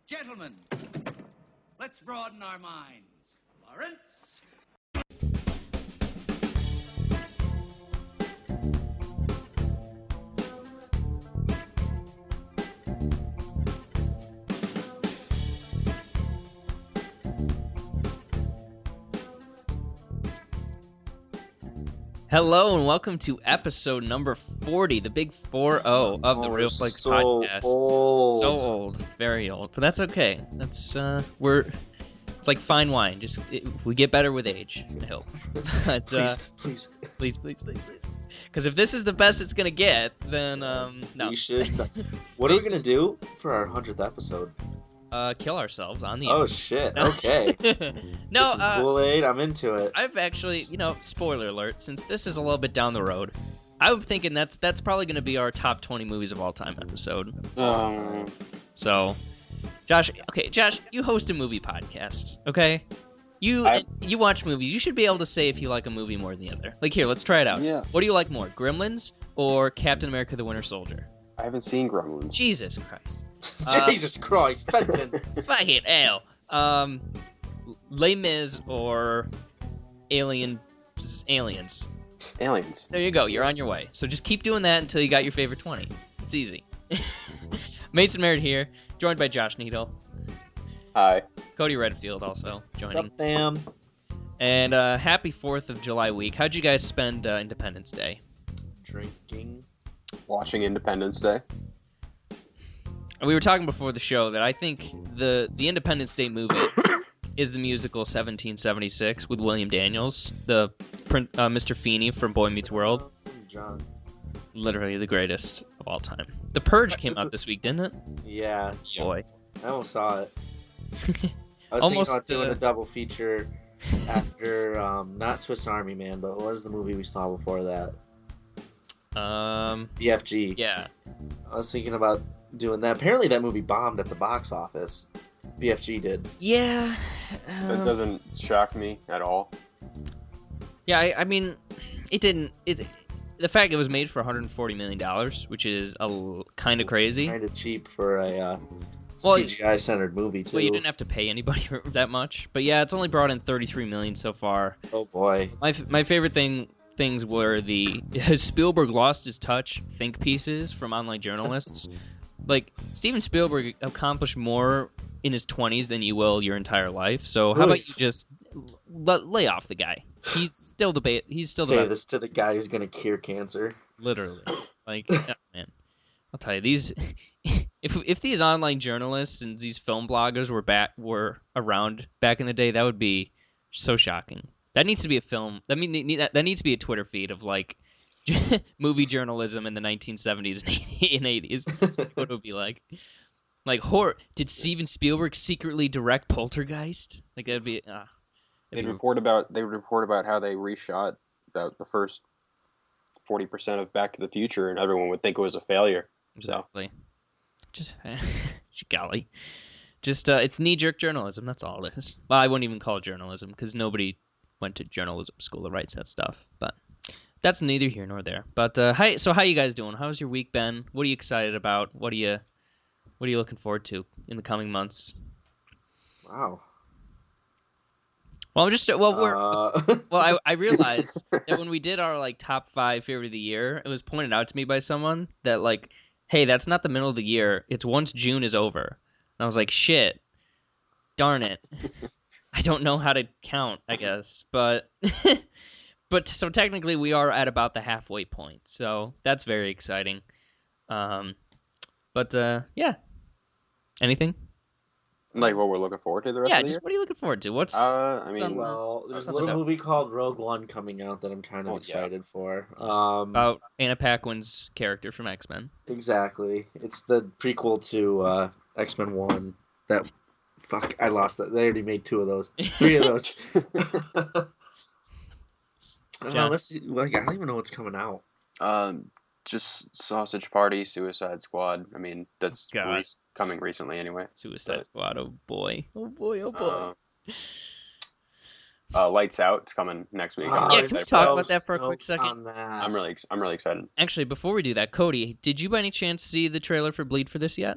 Gentlemen, let's broaden our minds. Lawrence? Hello and welcome to episode number 40, the big 4-0 of the Real Flicks podcast. Old. So old, very old, but that's okay. That's it's like fine wine. We get better with age, I hope. But, please. please. Because if this is the best it's gonna get, then no. We should. What are we gonna do for our 100th episode? Kill ourselves on the Oh air. shit! No. Okay. No, Some Kool-Aid. I'm into it. I've actually, spoiler alert, since this is a little bit down the road, I'm thinking that's probably going to be our top 20 movies of all time episode. So, Josh, you host a movie podcast, okay? You watch movies. You should be able to say if you like a movie more than the other. Like, here, let's try it out. Yeah. What do you like more, Gremlins or Captain America: The Winter Soldier? I haven't seen Gremlins. Jesus Christ. Jesus Christ, Benton. Fucking hell. Les Mis or Aliens. Aliens. There you go. You're on your way. So just keep doing that until you got your favorite 20. It's easy. Mason Merritt here, joined by Josh Needle. Hi. Cody Redfield also joining. Sup, fam? And happy 4th of July week. How'd you guys spend Independence Day? Drinking. Watching Independence Day. We were talking before the show that I think the Independence Day movie is the musical 1776 with William Daniels, the Mr. Feeney from Boy Meets World. John. Literally the greatest of all time. The Purge came out this week, didn't it? Yeah. Boy. I almost saw it. I was Almost, thinking about doing a double feature after not Swiss Army Man, but what was the movie we saw before that? BFG. Yeah. I was thinking about doing that. Apparently that movie bombed at the box office. BFG did. Yeah. That doesn't shock me at all. Yeah, I mean, it didn't. The fact it was made for $140 million, which is kind of crazy. Kind of cheap for a Well, CGI-centered movie, too. Well, you didn't have to pay anybody that much, but yeah, it's only brought in $33 million so far. Oh boy. My favorite things were has Spielberg lost his touch think pieces from online journalists. Like, Steven Spielberg accomplished more in his 20s than you will your entire life. So how about you just lay off the guy? He's still the Say this to the guy who's gonna cure cancer. Literally. Like, oh, man, I'll tell you, these if these online journalists and these film bloggers were around back in the day, that would be so shocking. That needs to be a film. That needs to be a Twitter feed of like movie journalism in the 1970s and 80s. What it would be like. Like, did Steven Spielberg secretly direct Poltergeist? Like, that'd be. They report about how they reshot about the first 40% of Back to the Future, and everyone would think it was a failure. Exactly. Just golly. Just it's knee-jerk journalism. That's all it is. Well, I wouldn't even call it journalism because nobody went to journalism school that writes that stuff. But that's neither here nor there. But so how you guys doing? How's your week been? What are you excited about? What are you looking forward to in the coming months? Wow. Well, I realized that when we did our like top 5 favorite of the year, it was pointed out to me by someone that like, hey, that's not the middle of the year. It's once June is over. And I was like, shit, darn it. I don't know how to count, I guess, but so technically we are at about the halfway point. So that's very exciting. Yeah. Anything? Like what we're looking forward to the rest of the year? What are you looking forward to? What's There's a what's little up? movie called Rogue One coming out that I'm kind of excited for. About Anna Paquin's character from X-Men. Exactly. It's the prequel to X-Men 1. Fuck, I lost that. They already made 2 of those. 3 of those. I don't even know what's coming out. Just Sausage Party, Suicide Squad. I mean, that's coming recently anyway. Suicide Squad. Oh boy. Lights Out. It's coming next week. Yeah, can we talk about that for a quick second? I'm really excited. Actually, before we do that, Cody, did you by any chance see the trailer for Bleed for This yet?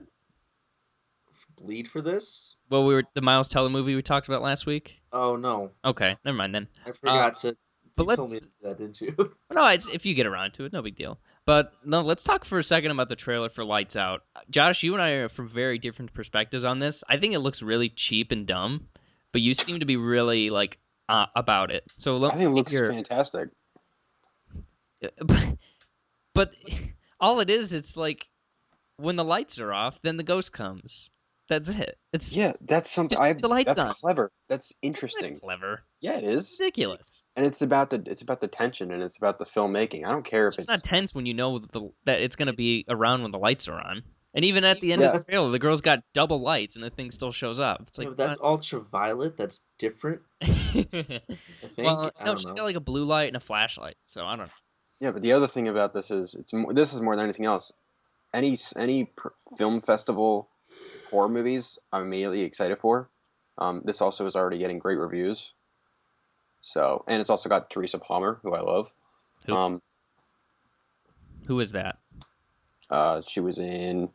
bleed for this. Well, the Miles Teller movie we talked about last week. Oh no, Okay, never mind then. I forgot to. but You told me let's- that, didn't you? No, if you get around to it, no big deal. But no, let's talk for a second about the trailer for Lights Out. Josh, you and I are from very different perspectives on this. I think it looks really cheap and dumb, but you seem to be really like about it. So I think it looks fantastic. But all it is, it's like when the lights are off, then the ghost comes. That's it. It's That's something. just keep the lights That's on. clever. That's It's not interesting. clever. Yeah, it is. Ridiculous. And it's about the tension and it's about the filmmaking. I don't care if It's not tense when you know that it's going to be around when the lights are on. And even at the end of the trailer, the girl's got double lights and the thing still shows up. It's like, Yeah, that's ultraviolet. That's different. I think. well, I no, don't she's know. got like a blue light and a flashlight. So I don't know. Yeah, but the other thing about this is this is more than anything else. Any film festival horror movies, I'm immediately excited for. This also is already getting great reviews. So, and it's also got Teresa Palmer, who I love. Who? Who is that? She was in.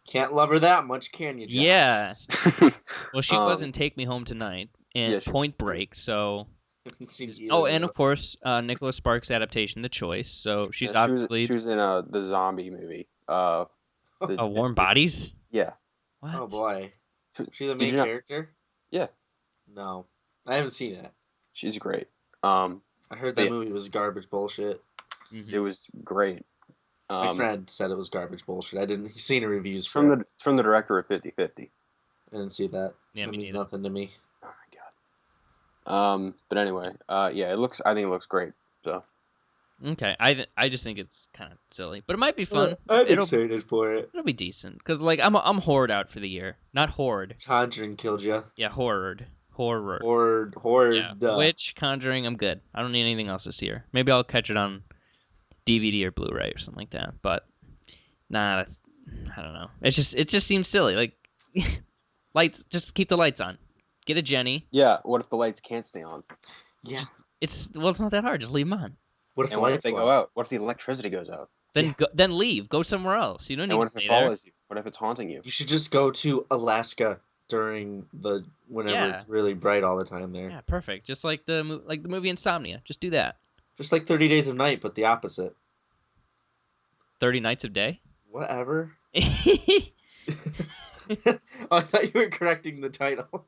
Can't love her that much, can you? Josh? Yeah. Well, she Um, was in Take Me Home Tonight and yeah, she- Point Break. So. Haven't seen either Oh, of and of those. course, Nicholas Sparks' adaptation, The Choice. So she's Yeah, obviously she was in the zombie movie. Warm Bodies. Yeah. What? Oh boy, Did she the you main not- character? Yeah. No, I haven't seen it. She's great. I heard that Yeah. movie was garbage bullshit. Mhm. It was great. My friend said it was garbage bullshit. I didn't. He's seen the reviews It's for it. from the director of 50/50. I didn't see that. Yeah, That me means neither. nothing to me. Oh my god. But anyway, yeah, I think it looks great. So Okay, I just think it's kind of silly, but it might be fun. I'm It'll- excited for it. It'll be decent because like I'm horrored out for the year, not horde. Conjuring killed you. Yeah, horror. Horror. Yeah, Witch, Conjuring. I'm good. I don't need anything else this year. Maybe I'll catch it on DVD or Blu-ray or something like that. But nah, I don't know. It just seems silly. Like lights, just keep the lights on. Get a Jenny. yeah, what if the lights can't stay on? Yeah. It's not that hard. Just leave them on. What if the And what if lights they go out? What if the electricity goes out? Then then leave. Go somewhere else. You don't need And what to if stay it there. follows you? What if it's haunting you? You should just go to Alaska during whenever Yeah. it's really bright all the time there. Yeah, perfect. Just like the movie Insomnia. Just do that. Just like 30 Days of Night, but the opposite. 30 Nights of Day. Whatever. I Oh, I thought you were correcting the title.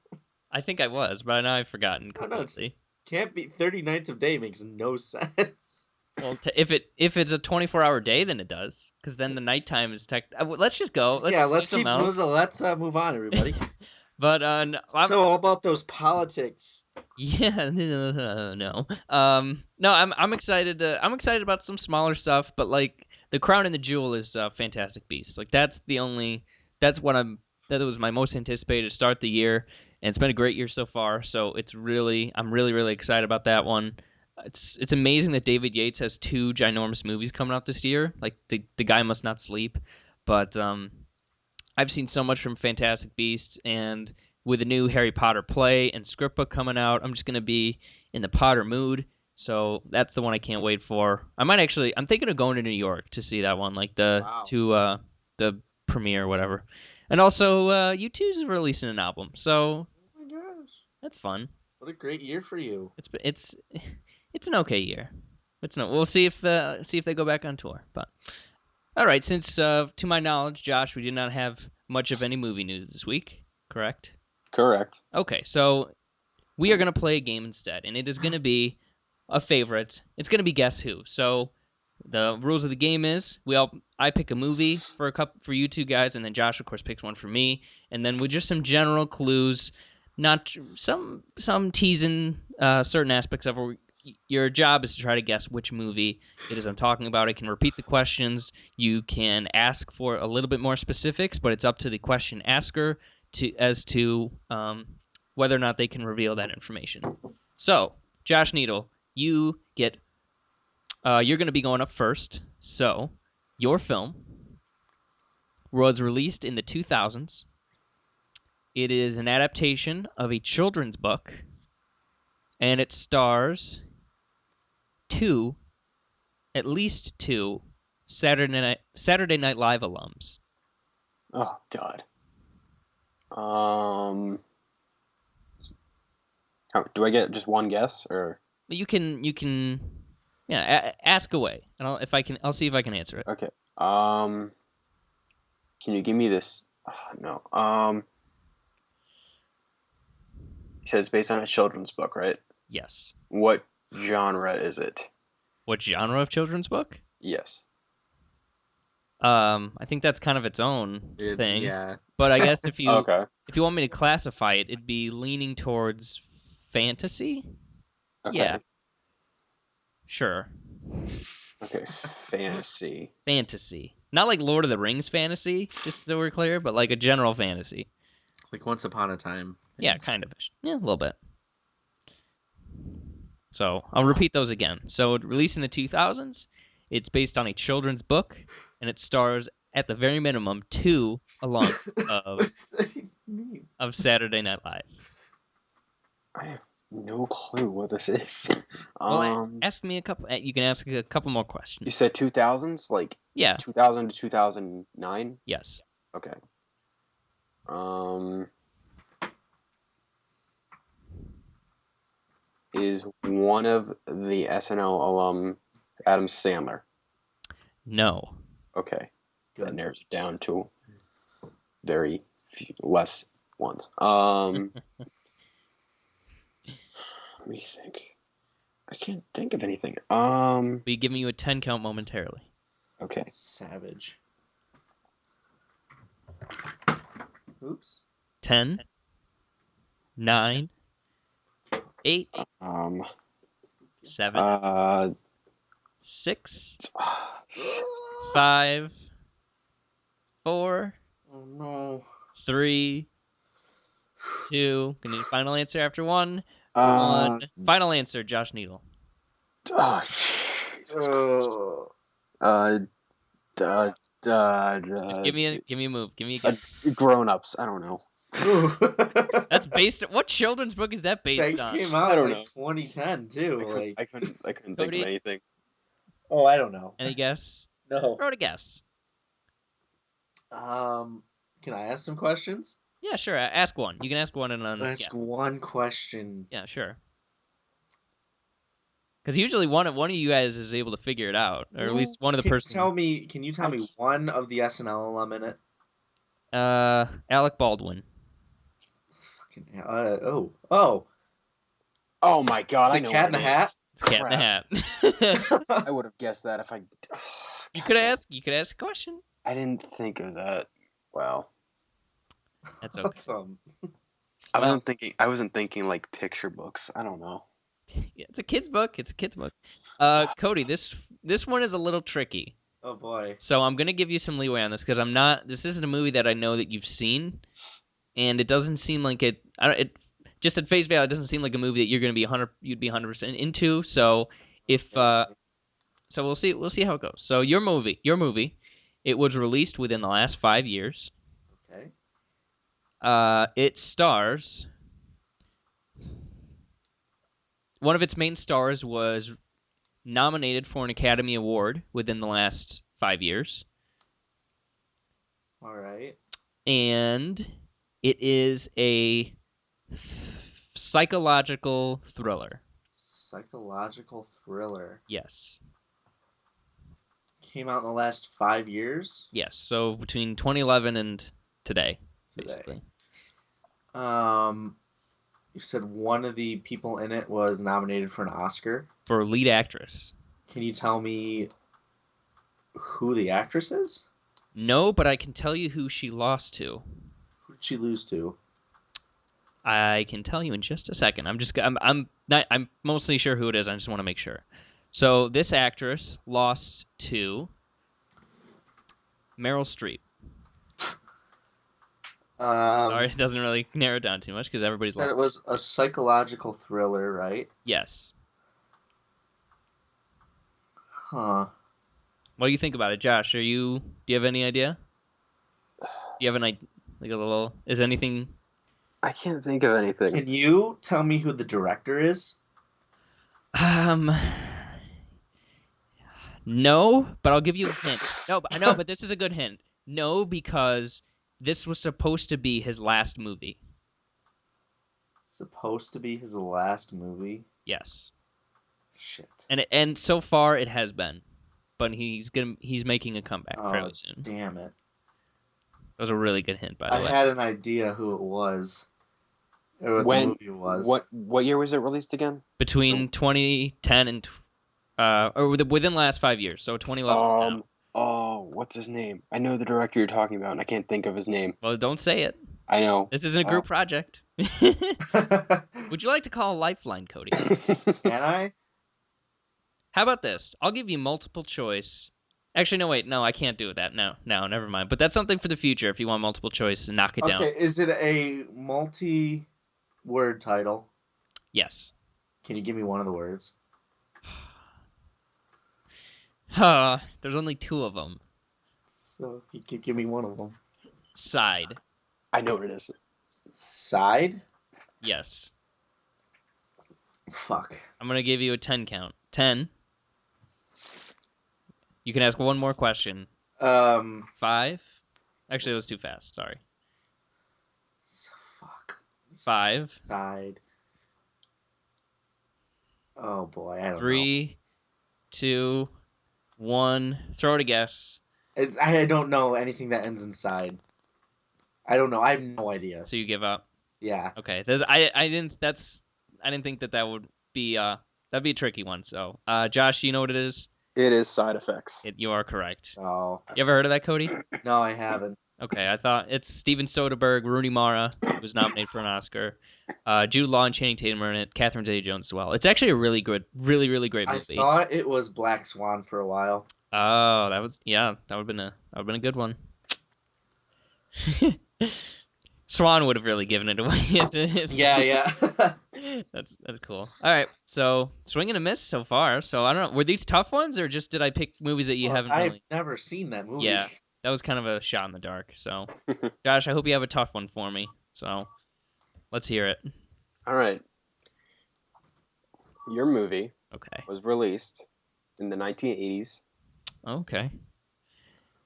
think I was, but now I've forgotten No, no, it's- completely. Can't be 30 Nights of Day makes no sense. Well, if it's a 24-hour day, then it does, because then the nighttime is let's just go. Let's yeah, just do let's something else. let's move on, everybody. But So all about those politics. yeah, no. No, I'm excited. I'm excited about some smaller stuff, but like The Crown and the Jewel is Fantastic Beasts. Like that was my most anticipated to start the year, and it's been a great year so far. So I'm really excited about that one. It's amazing that David Yates has 2 ginormous movies coming out this year. Like the guy must not sleep. But I've seen so much from Fantastic Beasts, and with the new Harry Potter play and script book coming out, I'm just gonna be in the Potter mood. So that's the one I can't wait for. I'm thinking of going to New York to see that one, like the premiere or whatever. And also, U2 is releasing an album, so Oh my gosh. that's fun. What a great year for you. It's an okay year. We'll see if they go back on tour. But all right, since to my knowledge, Josh, we did not have much of any movie news this week, correct? Correct. Okay, so we are gonna play a game instead, and it is gonna be a favorite. It's gonna be Guess Who. So the rules of the game is I pick a movie for you two guys, and then Josh of course picks one for me, and then with just some general clues, not some teasing certain aspects of it. Your job is to try to guess which movie it is I'm talking about. I can repeat the questions. You can ask for a little bit more specifics, but it's up to the question asker as to whether or not they can reveal that information. So, Josh Needle, you're going to be going up first. So, your film was released in the 2000s. It is an adaptation of a children's book, and it stars at least two Saturday Night Live alums. Oh God. Do I get just one guess or? You can ask away, and I'll see if I can answer it. Okay. Can you give me this? No. You said it's based on a children's book, right? Yes. What genre is it? What genre of children's book? Yes. I think that's kind of its own thing. Yeah. But I guess if you Okay. if you want me to classify it, it'd be leaning towards fantasy. Okay. Yeah. Sure. Okay. Fantasy. Fantasy. Not like Lord of the Rings fantasy, just so we're clear, but like a general fantasy. Like Once Upon a Time. Yeah, things. kind of. Yeah, a little bit. So I'll repeat those again. So released in the 2000s, it's based on a children's book, and it stars, at the very minimum, 2 alums of Saturday Night Live. I have no clue what this is. Well, ask me a couple. You can ask a couple more questions. You said 2000s, like Yeah. 2000 to 2009. Yes. Okay. Is one of the SNL alum Adam Sandler? No. Okay. That Good. narrows it down to very few, less ones. Let me think. I can't think of anything. Be giving you a 10 count momentarily. Okay. Savage. Oops. 10, 9, 8, Um. 7, 6, 5, 4, Oh no. 3, 2. Can you final answer after 1? Uh, 1. Final answer, Josh Needle. oh, Jesus. Oh. Just give me a move. Give me a guess. Grown-ups. I don't know. That's based. What children's book is that based That on? came out I in don't like know. 2010 too. Like, I couldn't think Cody? of anything. oh, I don't know. Any guess? No. Throw out a guess. Can I ask some questions? Yeah, sure. Ask one. You can ask one and then. Ask one question. Yeah, sure. Because usually one of you guys is able to figure it out, or at least one of the Can person. Can you tell me one of the SNL alum in it? Alec Baldwin. Fucking oh. Oh my God! Is I it know Cat what in the it Hat? is. It's Cat in the Hat. I would have guessed that if I. You could ask. You could ask a question. I didn't think of that. Wow. That's okay. Awesome. I wasn't thinking like picture books. I don't know. Yeah, it's a kid's book. It's a kid's book. Cody, this one is a little tricky. Oh boy. So I'm gonna give you some leeway on this because I'm not. This isn't a movie that I know that you've seen, and it doesn't seem like it. It just at face value, it doesn't seem like a movie that you're gonna be 100. You'd be 100% into. So if so, we'll see. We'll see how it goes. So your movie, it was released within the last 5 years. Okay. It stars. One of its main stars was nominated for an Academy Award within the last 5 years. All right. And it is a psychological thriller. Psychological thriller. Yes. Came out in the last 5 years. Yes. So between 2011 and today. Basically. You said one of the people in it was nominated for an Oscar. For lead actress. Can you tell me who the actress is? No, but I can tell you who she lost to. Who did she lose to? I can tell you in just a second. I'm mostly sure who it is. I just want to make sure. So this actress lost to Meryl Streep. Sorry, it doesn't really narrow it down too much because everybody's said lost. it was a psychological thriller, right? Yes. Huh. What do you think about it, Josh? Do you have any idea? Do you have an idea? Like a little? Is anything? I can't think of anything. Can you tell me who the director is? No, but I'll give you a hint. No, but this is a good hint. No, because this was supposed to be his last movie. Supposed to be his last movie. Yes. Shit. And so far it has been, but he's making a comeback fairly soon. Damn it! That was a really good hint, by the way. I had an idea who it was. Or what the movie was. What year was it released again? Between 2010 and within the last 5 years, so 2011. Oh, what's his name? I know the director you're talking about, and I can't think of his name. Well, don't say it. I know. This isn't a group project. Would you like to call a lifeline, Cody? Can I? How about this? I'll give you multiple choice. Actually, no, wait. No, I can't do that. No, never mind. But that's something for the future if you want multiple choice and knock it down. Okay, is it a multi-word title? Yes. Can you give me one of the words? There's only 2 of them. So you could give me one of them. Side. I know what it is. Side? Yes. Fuck. I'm going to give you a 10 count. 10. You can ask one more question. 5. Actually, it was too fast. Sorry. Fuck. 5. Side. Oh boy, I don't know. 3, 2, 1. Throw it a guess. I don't know anything that ends in side. I don't know. I have no idea. So you give up. Yeah. Okay. I didn't think that would be that'd be a tricky one. So, Josh, you know what it is? It is Side Effects. You are correct. Oh. You ever heard of that, Cody? No, I haven't. Okay, I thought it's Steven Soderbergh, Rooney Mara, who was nominated for an Oscar. Jude Law and Channing Tatum are in it. Catherine Zeta-Jones as well. It's actually a really good, really great movie. I thought it was Black Swan for a while. Oh, that would have been a good one. Swan would have really given it away. Yeah. That's cool. All right, so swing and a miss so far. So I don't know, were these tough ones or just did I pick movies that you haven't I've really? never seen that movie. Yeah, that was kind of a shot in the dark. So, Josh, I hope you have a tough one for me. So, let's hear it. All right. Your movie Okay. was released in the 1980s. Okay.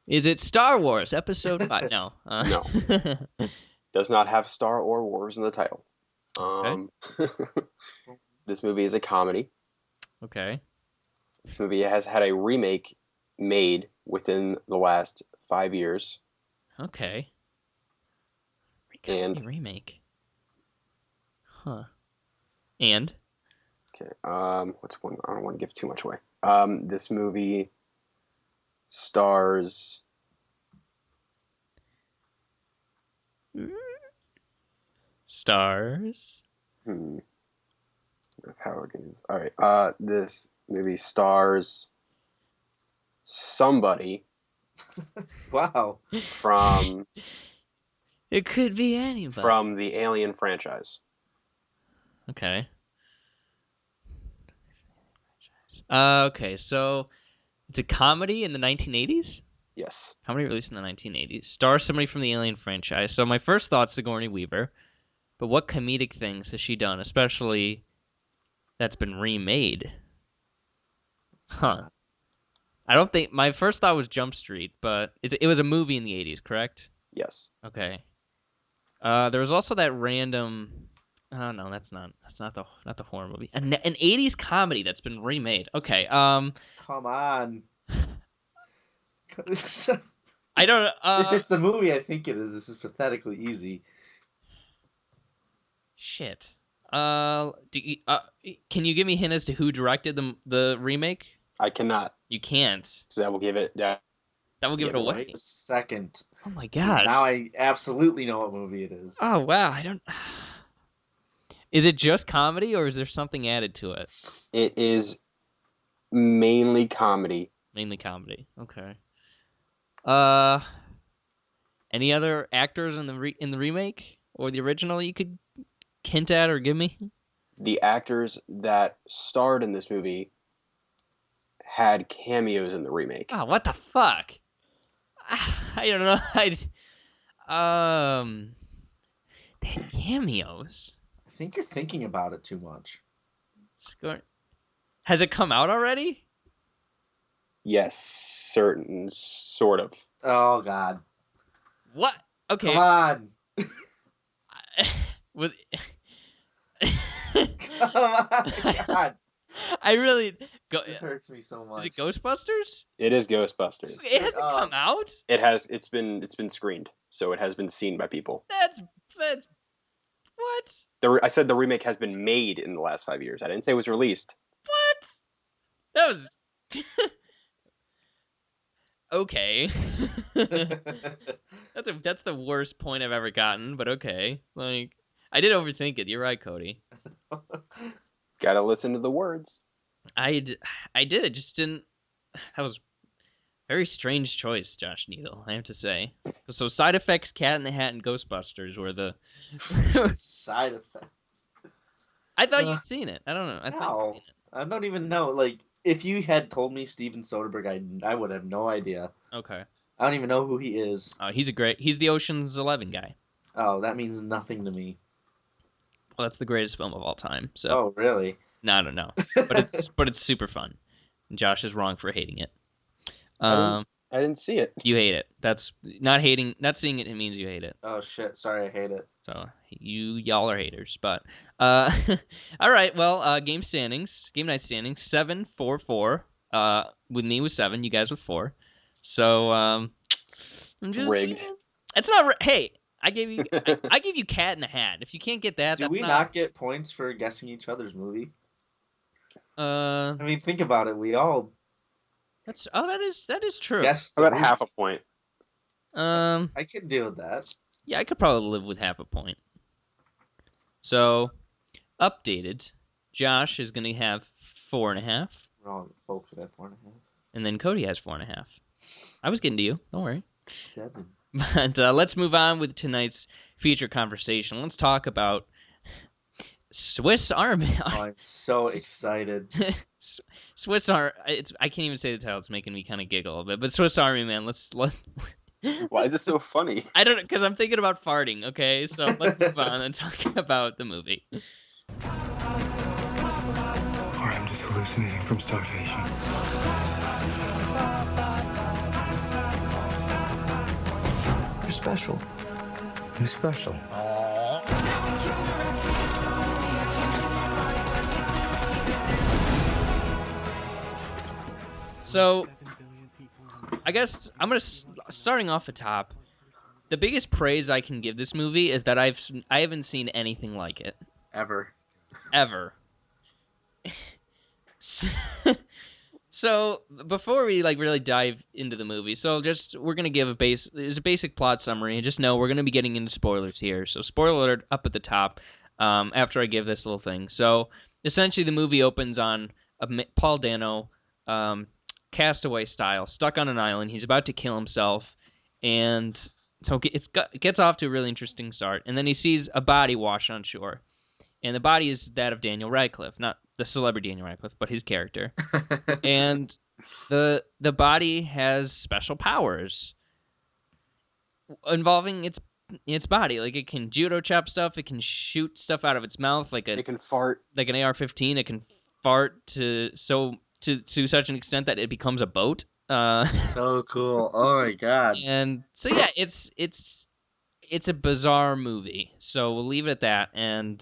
Is it Star Wars Episode 5? No. No. Does not have Star or Wars in the title. This movie is a comedy. Okay. This movie has had a remake made within the last 5 years. Okay. And remake. Huh. And okay, what's one? I don't want to give too much away. This movie stars stars. Power Games. All right. This movie stars somebody Wow. from It could be anybody. from the Alien franchise. Okay. Okay, so it's a comedy in the 1980s? Yes. Comedy released in the 1980s. Stars somebody from the Alien franchise. So my first thought's Sigourney Weaver. But what comedic things has she done, especially that's been remade? Huh. I don't think... My first thought was Jump Street, but it was a movie in the 80s, correct? Yes. Okay. There was also that random... Oh no, that's not the horror movie. An 80s comedy that's been remade. Okay. Come on. I don't. If it's the movie I think it is, this is pathetically easy. Shit. Can you give me a hint as to who directed the remake? I cannot. You can't. So that will give it. That will give it away. Wait a second. Oh my gosh. Now I absolutely know what movie it is. Oh wow, I don't. Is it just comedy or is there something added to it? It is mainly comedy. Mainly comedy. Okay. Any other actors in the remake or the original you could hint at or give me? The actors that starred in this movie had cameos in the remake. Oh, what the fuck? I don't know. They had cameos. I think you're thinking about it too much. Has it come out already? Yes, certain sort of. Oh God. What? Okay. Come on. Was Come on. God. I really go. This hurts me so much. Is it Ghostbusters? It is Ghostbusters. It hasn't up. come out. It's been screened, so it has been seen by people. That's what? I said the remake has been made in the last 5 years. I didn't say it was released. What? That was okay. That's the worst point I've ever gotten, but okay. Like I did overthink it. You're right, Cody. Gotta listen to the words. I did. I just didn't. That was a very strange choice, Josh Needle. I have to say. So Side Effects, Cat in the Hat, and Ghostbusters were the. Side effect. I thought you'd seen it. I don't know. I thought you'd No. seen it. I don't even know. Like, if you had told me Steven Soderbergh, I would have no idea. Okay. I don't even know who he is. He's the Ocean's 11 guy. Oh, that means nothing to me. Well, that's the greatest film of all time. So Oh, really? no, I don't know, but it's super fun. Josh is wrong for hating it. I didn't see it. You hate it. That's not hating. Not seeing it. It means you hate it. Oh shit! Sorry, I hate it. So y'all are haters. But all right. Well, game night standings 7-4-4. With me with 7. You guys with 4. So I'm just Rigged. It's not. Hey, I gave you I gave you Cat in the Hat. If you can't get that, Do that's we not get points for guessing each other's movie? I mean, think about it. We all that is true. guessed. About half a point. I could deal with that. Yeah, I could probably live with half a point. So, updated, Josh is going to have 4.5, We're all both at 4.5. and then Cody has 4.5. I was getting to you. Don't worry. 7. But let's move on with tonight's feature conversation. Let's talk about Swiss Army. Oh, I'm so excited. Swiss Army. I can't even say the title. It's making me kind of giggle a bit. But Swiss Army Man. Let's. Why is it so funny? I don't know, because I'm thinking about farting. Okay, so let's move on and talk about the movie. Or I'm just hallucinating from starvation. You're special. You're special. So, I guess I'm starting off the top. The biggest praise I can give this movie is that I haven't seen anything like it Ever. ever. So before we really dive into the movie, we're gonna give a basic plot summary, and just know we're gonna be getting into spoilers here. So spoiler alert up at the top. After I give this little thing, so essentially the movie opens on Paul Dano, castaway style, stuck on an island. He's about to kill himself, and so it gets off to a really interesting start. And then he sees a body wash on shore, and the body is that of Daniel Radcliffe, not the celebrity Daniel Radcliffe, but his character. And the body has special powers involving its body. Like, it can judo chop stuff, it can shoot stuff out of its mouth, It can fart. like an AR-15. It can fart to such an extent that it becomes a boat. So cool. Oh my god. And so yeah, it's a bizarre movie. So we'll leave it at that. And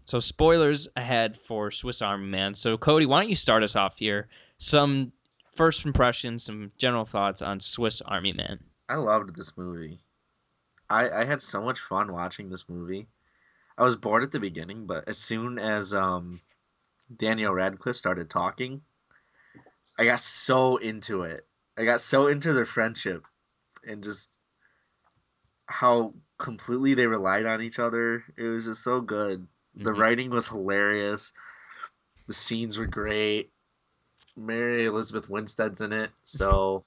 so spoilers ahead for Swiss Army Man. So Cody, why don't you start us off here? Some first impressions, some general thoughts on Swiss Army Man. I loved this movie. I had so much fun watching this movie. I was bored at the beginning, but as soon as Daniel Radcliffe started talking, I got so into it. I got so into their friendship and just how completely they relied on each other. It was just so good. The writing was hilarious. The scenes were great. Mary Elizabeth Winstead's in it, so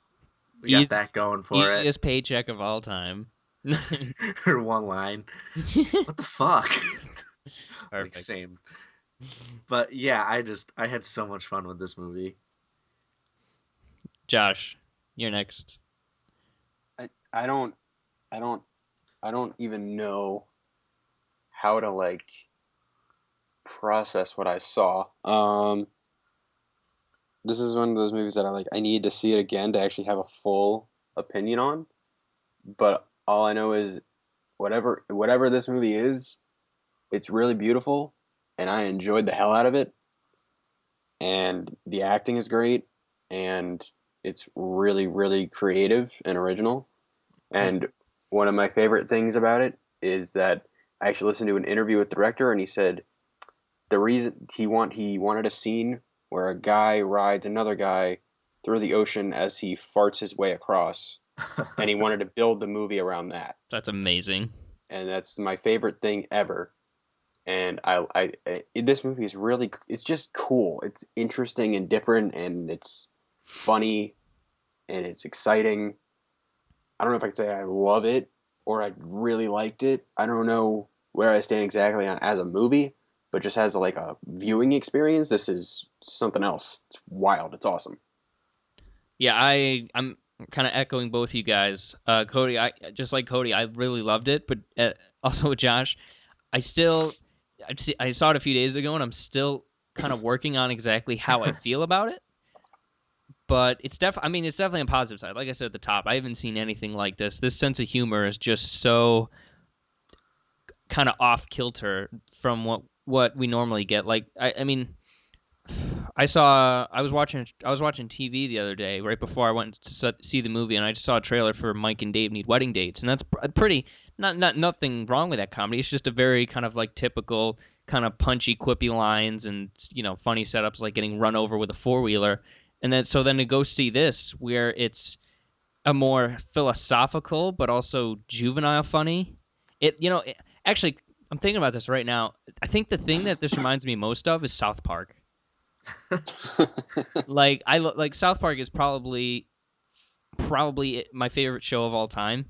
we got that going for it. Easiest paycheck of all time. Her one line. What the fuck? Like, Perfect. same. But yeah, I had so much fun with this movie. Josh, you're next. I don't even know how to process what I saw. this is one of those movies that I need to see it again to actually have a full opinion on. But all I know is whatever this movie is, it's really beautiful, and I enjoyed the hell out of it. And the acting is great, and it's really, really creative and original. And one of my favorite things about it is that I actually listened to an interview with the director, and he said the reason he wanted a scene where a guy rides another guy through the ocean as he farts his way across, and he wanted to build the movie around that. That's amazing. And that's my favorite thing ever. And this movie is really, it's just cool. It's interesting and different, and it's funny, and it's exciting. I don't know if I could say I love it or I really liked it. I don't know where I stand exactly on as a movie, but just as like a viewing experience, this is something else. It's wild. It's awesome. Yeah, I'm kind of echoing both you guys. Cody, just like Cody, I really loved it, but also with Josh, I saw it a few days ago, and I'm still kind of working on exactly how I feel about it. But it's definitely a positive side. Like I said at the top, I haven't seen anything like this. This sense of humor is just so kind of off kilter from what we normally get. Like I was watching TV the other day right before I went to see the movie, and I just saw a trailer for Mike and Dave Need Wedding Dates, and that's pretty nothing wrong with that comedy. It's just a very kind of like typical kind of punchy, quippy lines and funny setups like getting run over with a four-wheeler. And then to go see this where it's a more philosophical but also juvenile funny. Actually, I'm thinking about this right now. I think the thing that this reminds me most of is South Park. Like South Park is probably my favorite show of all time.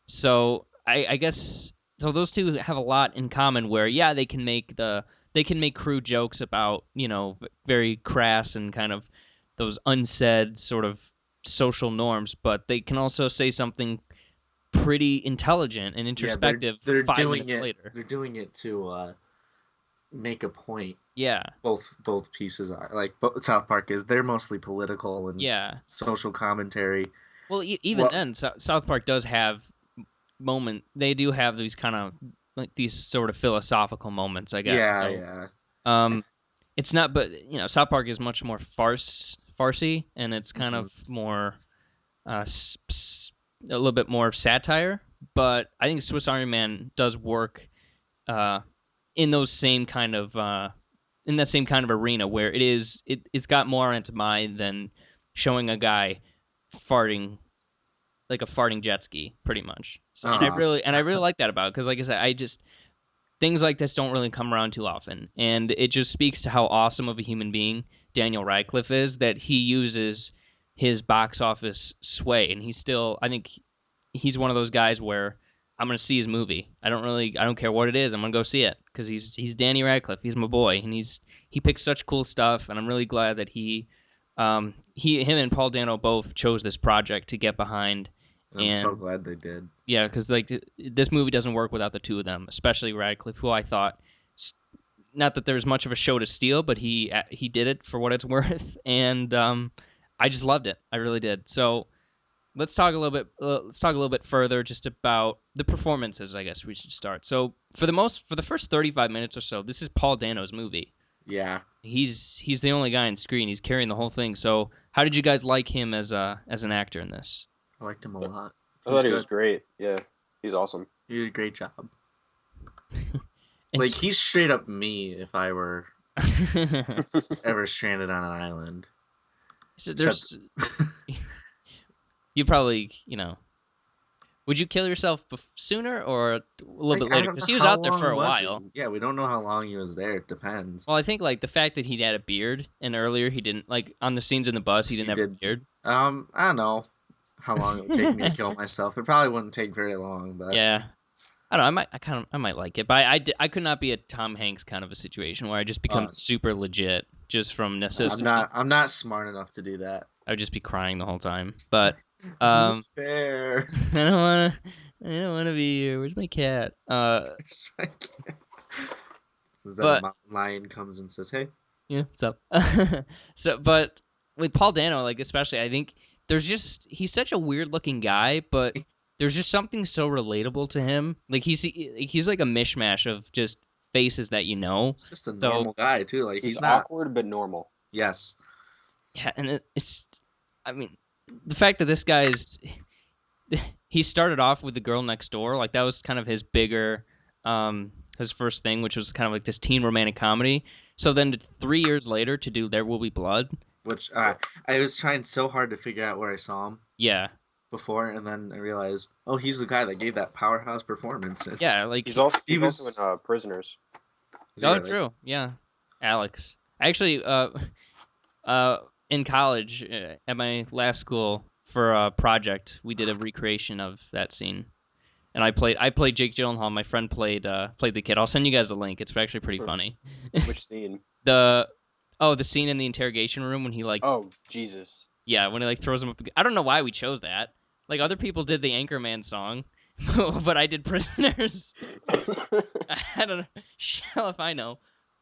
So I guess those two have a lot in common. Where they can make crude jokes about very crass and kind of those unsaid sort of social norms, but they can also say something pretty intelligent and introspective. They're 5 doing minutes it later. They're doing it to make a point. Yeah. Both pieces are like South Park is. They're mostly political and social commentary. Well, even then, South Park does have They do have these kind of like these sort of philosophical moments, I guess. Yeah. It's not, but South Park is much more farcy, and it's kind of more a little bit more of satire. But I think Swiss Army Man does work in those same kind of in that same kind of arena where it's got more into mind than showing a guy farting like a farting jet ski, pretty much. So, and I really like that about it because, like I said, things like this don't really come around too often, and it just speaks to how awesome of a human being Daniel Radcliffe is, that he uses his box office sway, and I think he's one of those guys where I'm going to see his movie. I don't care what it is. I'm going to go see it because he's Danny Radcliffe. He's my boy, and he picks such cool stuff, and I'm really glad that him and Paul Dano both chose this project to get behind. I'm so glad they did. Yeah, because this movie doesn't work without the two of them, especially Radcliffe, who I thought, not that there's much of a show to steal, but he did it for what it's worth, and I just loved it. I really did. So let's talk a little bit further just about the performances. I guess we should start. So for the first 35 minutes or so, this is Paul Dano's movie. Yeah, he's the only guy on screen. He's carrying the whole thing. So how did you guys like him as an actor in this? I liked him a lot. I thought he was great. Yeah, he's awesome. He did a great job. Like, he's straight up me if I were ever stranded on an island. So you probably, would you kill yourself sooner or a little bit later? Because he was out there for a while. Yeah, we don't know how long he was there. It depends. Well, I think the fact that he had a beard, and earlier he didn't, on the scenes in the bus, he didn't have a beard. I don't know how long it would take me to kill myself. It probably wouldn't take very long, but yeah. I don't know. I might like it, but I could not be a Tom Hanks kind of a situation where I just become super legit just from necessity. I'm not smart enough to do that. I would just be crying the whole time. But fair. I don't want to be here. Where's my cat? Where's my cat? A mountain lion comes and says, "Hey." Yeah, what's up? with Paul Dano, like especially, I think he's such a weird looking guy, but there's just something so relatable to him. Like he's like a mishmash of just faces that you know. Just a So- normal guy too. Like He's he's not. awkward but normal. Yes. Yeah, and it's, I mean, the fact that this guy's, he started off with The Girl Next Door, like that was kind of his bigger, his first thing, which was kind of like this teen romantic comedy. So then 3 years later to do There Will Be Blood, Which I was trying so hard to figure out where I saw him yeah, before, and then I realized, oh, he's the guy that gave that powerhouse performance. yeah, like He's also, He he's was- also in Prisoners. Is he oh, really? true, yeah, Alex. Actually, in college at my last school for a project, we did a recreation of that scene, and I played Jake Gyllenhaal. My friend played the kid. I'll send you guys a link. It's actually pretty funny. Which scene? The scene in the interrogation room when he like Oh, Jesus. yeah, when he like throws him up. I don't know why we chose that. Like other people did the Anchorman song, but I did Prisoners. I don't know. Hell if I know.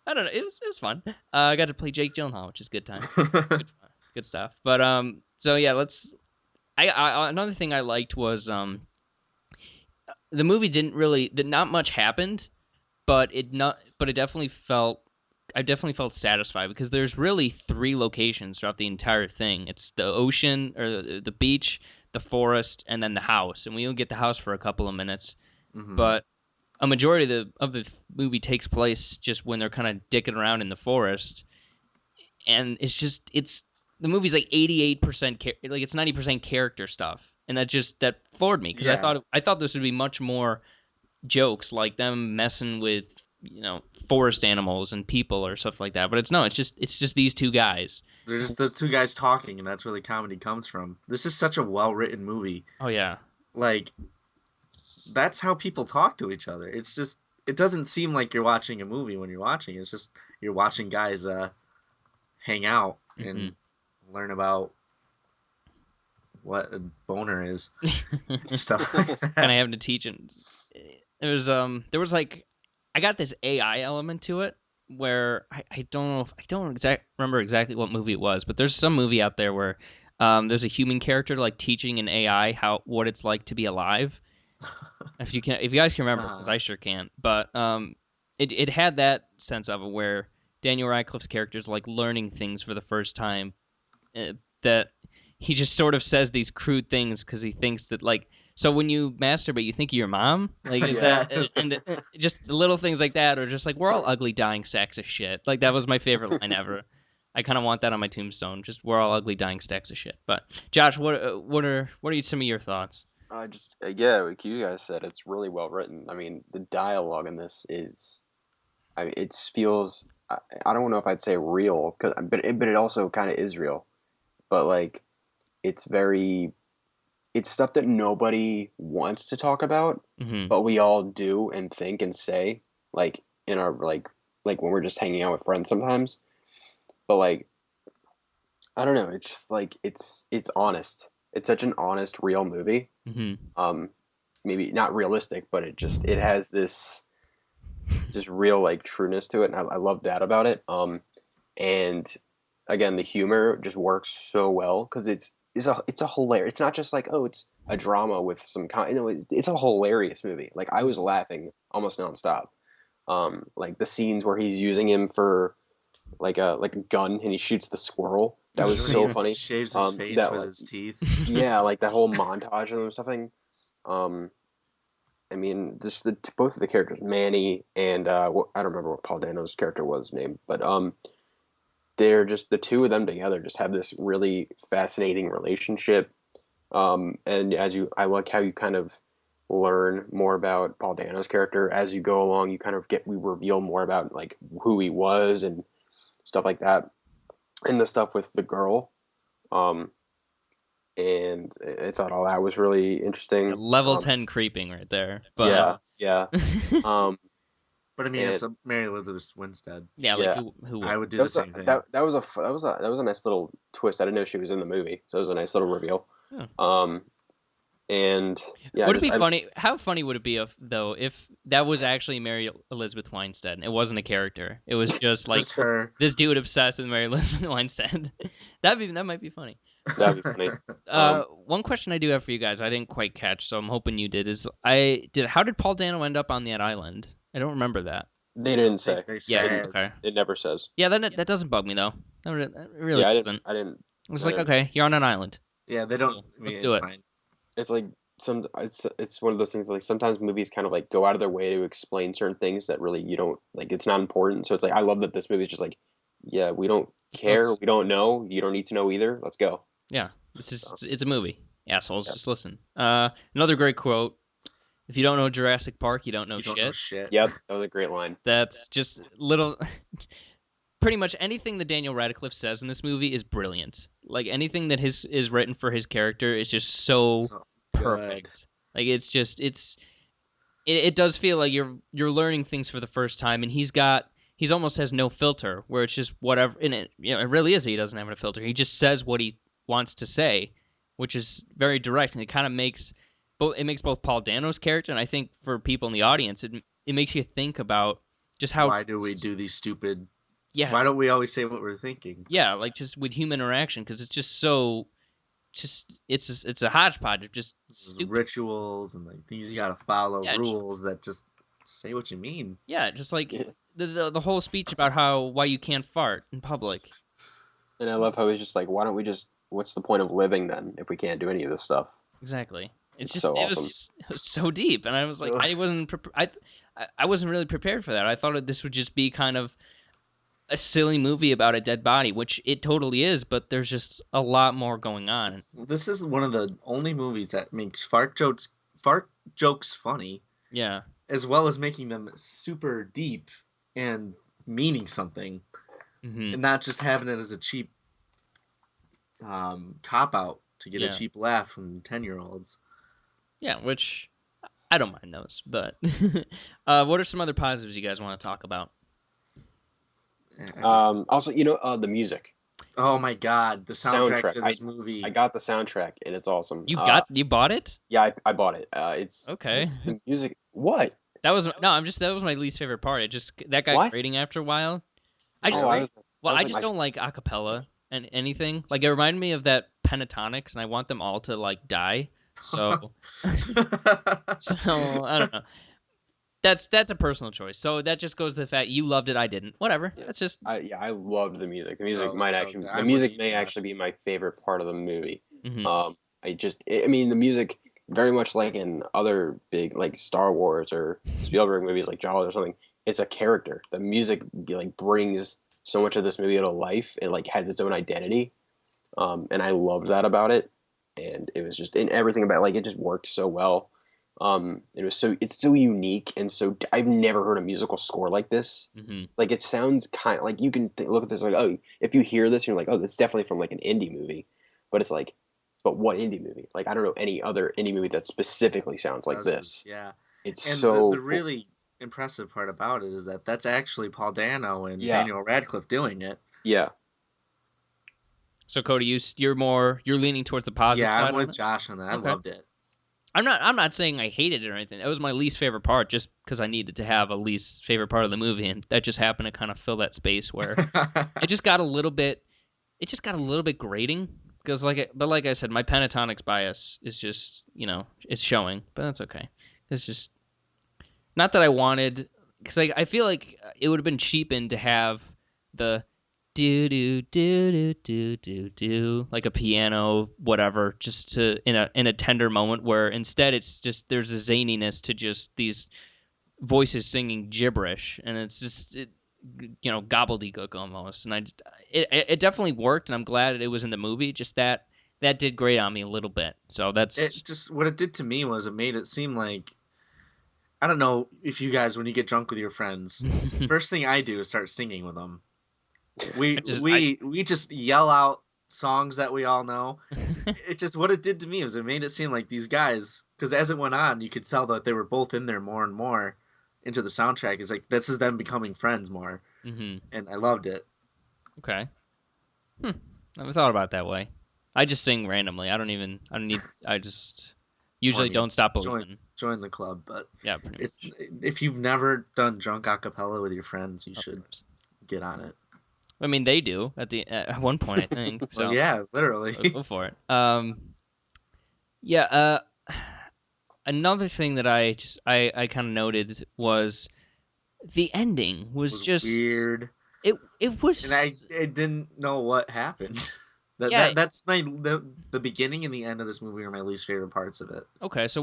I don't know. It was fun. I got to play Jake Gyllenhaal, which is good time. Good stuff. But so yeah, let's. I another thing I liked was the movie not much happened, but it definitely felt. I definitely felt satisfied because there's really 3 locations throughout the entire thing. It's the ocean or the beach, the forest, and then the house. And we only get the house for a couple of minutes, Mhm. but a majority of the movie takes place just when they're kind of dicking around in the forest, and it's the movie's like 88% like it's 90% character stuff, and that floored me because Yeah. I thought this would be much more jokes like them messing with forest animals and people or stuff like that, but it's just these 2 guys. They're just the 2 guys talking, and that's where the comedy comes from. This is such a well-written movie. Oh yeah, Like, that's how people talk to each other. It's just, it doesn't seem like you're watching a movie when you're watching. It's just you're watching guys hang out and learn about what a boner is. Stuff like that. kind of having to teach, and there was like I got this AI element to it where I don't remember exactly what movie it was, but there's some movie out there where there's a human character like teaching an AI what it's like to be alive. If you guys can remember, because I sure can't. But it had that sense of it where Daniel Radcliffe's character is like learning things for the first time. That he just sort of says these crude things because he thinks that like. So when you masturbate, you think of your mom? Like, is that and just little things like that, or just like we're all ugly, dying sacks of shit. Like that was my favorite line ever. I kind of want that on my tombstone. Just we're all ugly, dying stacks of shit. But Josh, what are some of your thoughts? Yeah, like you guys said, it's really well written. I mean, the dialogue in this is, it feels. I don't know if I'd say real, but it also kind of is real. But like, it's stuff that nobody wants to talk about, but we all do and think and say, like in our like when we're just hanging out with friends sometimes. But like, I don't know. It's just like it's honest. It's such an honest, real movie. Maybe not realistic, but it has this just real like trueness to it, and I love that about it. And again, the humor just works so well because it's a hilarious. It's not just like, oh, it's a drama with some it's a hilarious movie. Like I was laughing almost nonstop. Like the scenes where he's using him for like a gun and he shoots the squirrel. That was so funny. Shaves his face with his teeth. Yeah, like that whole montage and stuff. I mean, just both of the characters, Manny and I don't remember what Paul Dano's character was named, but they're just the 2 of them together just have this really fascinating relationship. And I like how you kind of learn more about Paul Dano's character as you go along. You kind of we reveal more about like who he was and stuff like that, and the stuff with the girl. And I thought all that was really interesting. Level 10 creeping right there. But, yeah. But I mean, it's a Mary Elizabeth Winstead. Yeah, like who I would do the same thing. That was a nice little twist. I didn't know she was in the movie, so it was a nice little reveal. Yeah. And yeah, Would it be funny? How funny would it be if that was actually Mary Elizabeth Winstead? It wasn't a character. It was just like Just her. this dude obsessed with Mary Elizabeth Winstead. That might be funny. That'd be funny. One question I do have for you guys, I didn't quite catch, so I'm hoping you did. How did Paul Dano end up on that island? I don't remember that. They didn't say. They Yeah. said- Okay. It never says. Yeah, that doesn't bug me though. That really Yeah, doesn't. I didn't. It's like, okay, you're on an island. Yeah, they don't. Cool. I mean, Let's do it's it. fine. It's like it's one of those things like sometimes movies kind of like go out of their way to explain certain things that really you don't like. It's not important. So it's like I love that this movie is just like, yeah, we don't care, we don't know, you don't need to know either. Let's go. Yeah, it's a movie. Assholes, just listen. Another great quote. If you don't know Jurassic Park, you don't know You shit. don't know shit. Yep, that was a great line. That's just little. Pretty much anything that Daniel Radcliffe says in this movie is brilliant. Like anything that is written for his character is just so So perfect. Like it's just it does feel like you're learning things for the first time, and he's almost has no filter where it's just whatever. And it really is. He doesn't have a filter. He just says what he wants to say, which is very direct, and it kind of makes both Paul Dano's character, and I think for people in the audience, it makes you think about just how Why do we do these stupid? yeah Why don't we always say what we're thinking? yeah like just with human interaction, because it's just so it's a hodgepodge of just stupid Rituals and like things you gotta follow, Yeah, rules that just say what you mean. yeah just like Yeah. the whole speech about why you can't fart in public. And I love how he's just like, why don't we just? What's the point of living then if we can't do any of this stuff? Exactly. It's It's just so it was so deep, and I was like, I wasn't really prepared for that. I thought this would just be kind of a silly movie about a dead body, which it totally is, but there's just a lot more going on. This is one of the only movies that makes fart jokes funny, Yeah. as well as making them super deep and meaning something, Hmm. and not just having it as a cheap cop out to get Yeah. a cheap laugh from 10-year-olds. Yeah, which I don't mind those, but what are some other positives you guys want to talk about? Also, the music. Oh my god, the soundtrack Soundtrack. to this movie. I got the soundtrack and it's awesome. You bought it? Yeah, I bought it. It's Okay. the music. What? That was my least favorite part. It just that guy's What? rating after a while. I Oh, I was just like don't like acapella and anything. Like it reminded me of that Pentatonics, and I want them all to like die. So I don't know. That's a personal choice. So that just goes to the fact you loved it, I didn't. Whatever. Yeah. That's just. I loved the music. The music Oh, might so actually good. the I'm music with may you, actually be my favorite part of the movie. Mhm. I mean the music very much like in other big like Star Wars or Spielberg movies like Jaws or something. It's a character. The music like brings so much of this movie to life. It like has its own identity, and I loved that about it. And it was just in everything about it, like it just worked so well. It's so unique and so I've never heard a musical score like this. Hmm. Like it sounds kind of like you can look at this like, oh, if you hear this, you're like, oh, that's definitely from like an indie movie. But it's like, but what indie movie? Like I don't know any other indie movie that specifically sounds like this. Yeah. It's And so the cool. really impressive part about it is that that's actually Paul Dano and Yeah. Daniel Radcliffe doing it. Yeah. So Cody, you're leaning towards the positive Yeah, side. I'm on with it? Josh on that. Okay. I loved it. I'm not saying I hated it or anything. That was my least favorite part, just because I needed to have a least favorite part of the movie, and that just happened to kind of fill that space where it just got a little bit grating. Because like I said, my Pentatonics bias is just it's showing, but that's okay. It's just not that I wanted, because I feel like it would have been cheapened to have the do do do do do do do like a piano whatever, just to in a tender moment, where instead it's just there's a zaniness to just these voices singing gibberish, and it's just gobbledygook almost. And it definitely worked, and I'm glad it was in the movie. Just that did grate on me a little bit. So that's What it did to me was it made it seem like, I don't know if you guys, when you get drunk with your friends, first thing I do is start singing with them. We just yell out songs that we all know. It just, what it did to me was it made it seem like these guys, because as it went on, you could tell that they were both in there more and more into the soundtrack. It's like this is them becoming friends more, Mhm. and I loved it. Okay. I never thought about it that way. I just sing randomly. I just Usually, mean, don't stop believing. Join the club, but Yeah, pretty much. it's if you've never done drunk a cappella with your friends, you Of should course. get on it. I mean, they do at one point, I think. So Well, yeah, literally. go for it. Yeah. Another thing that I kind of noted was the ending was It was just weird, It was. and I didn't know what happened. Yeah. That's the beginning and the end of this movie are my least favorite parts of it. Okay, so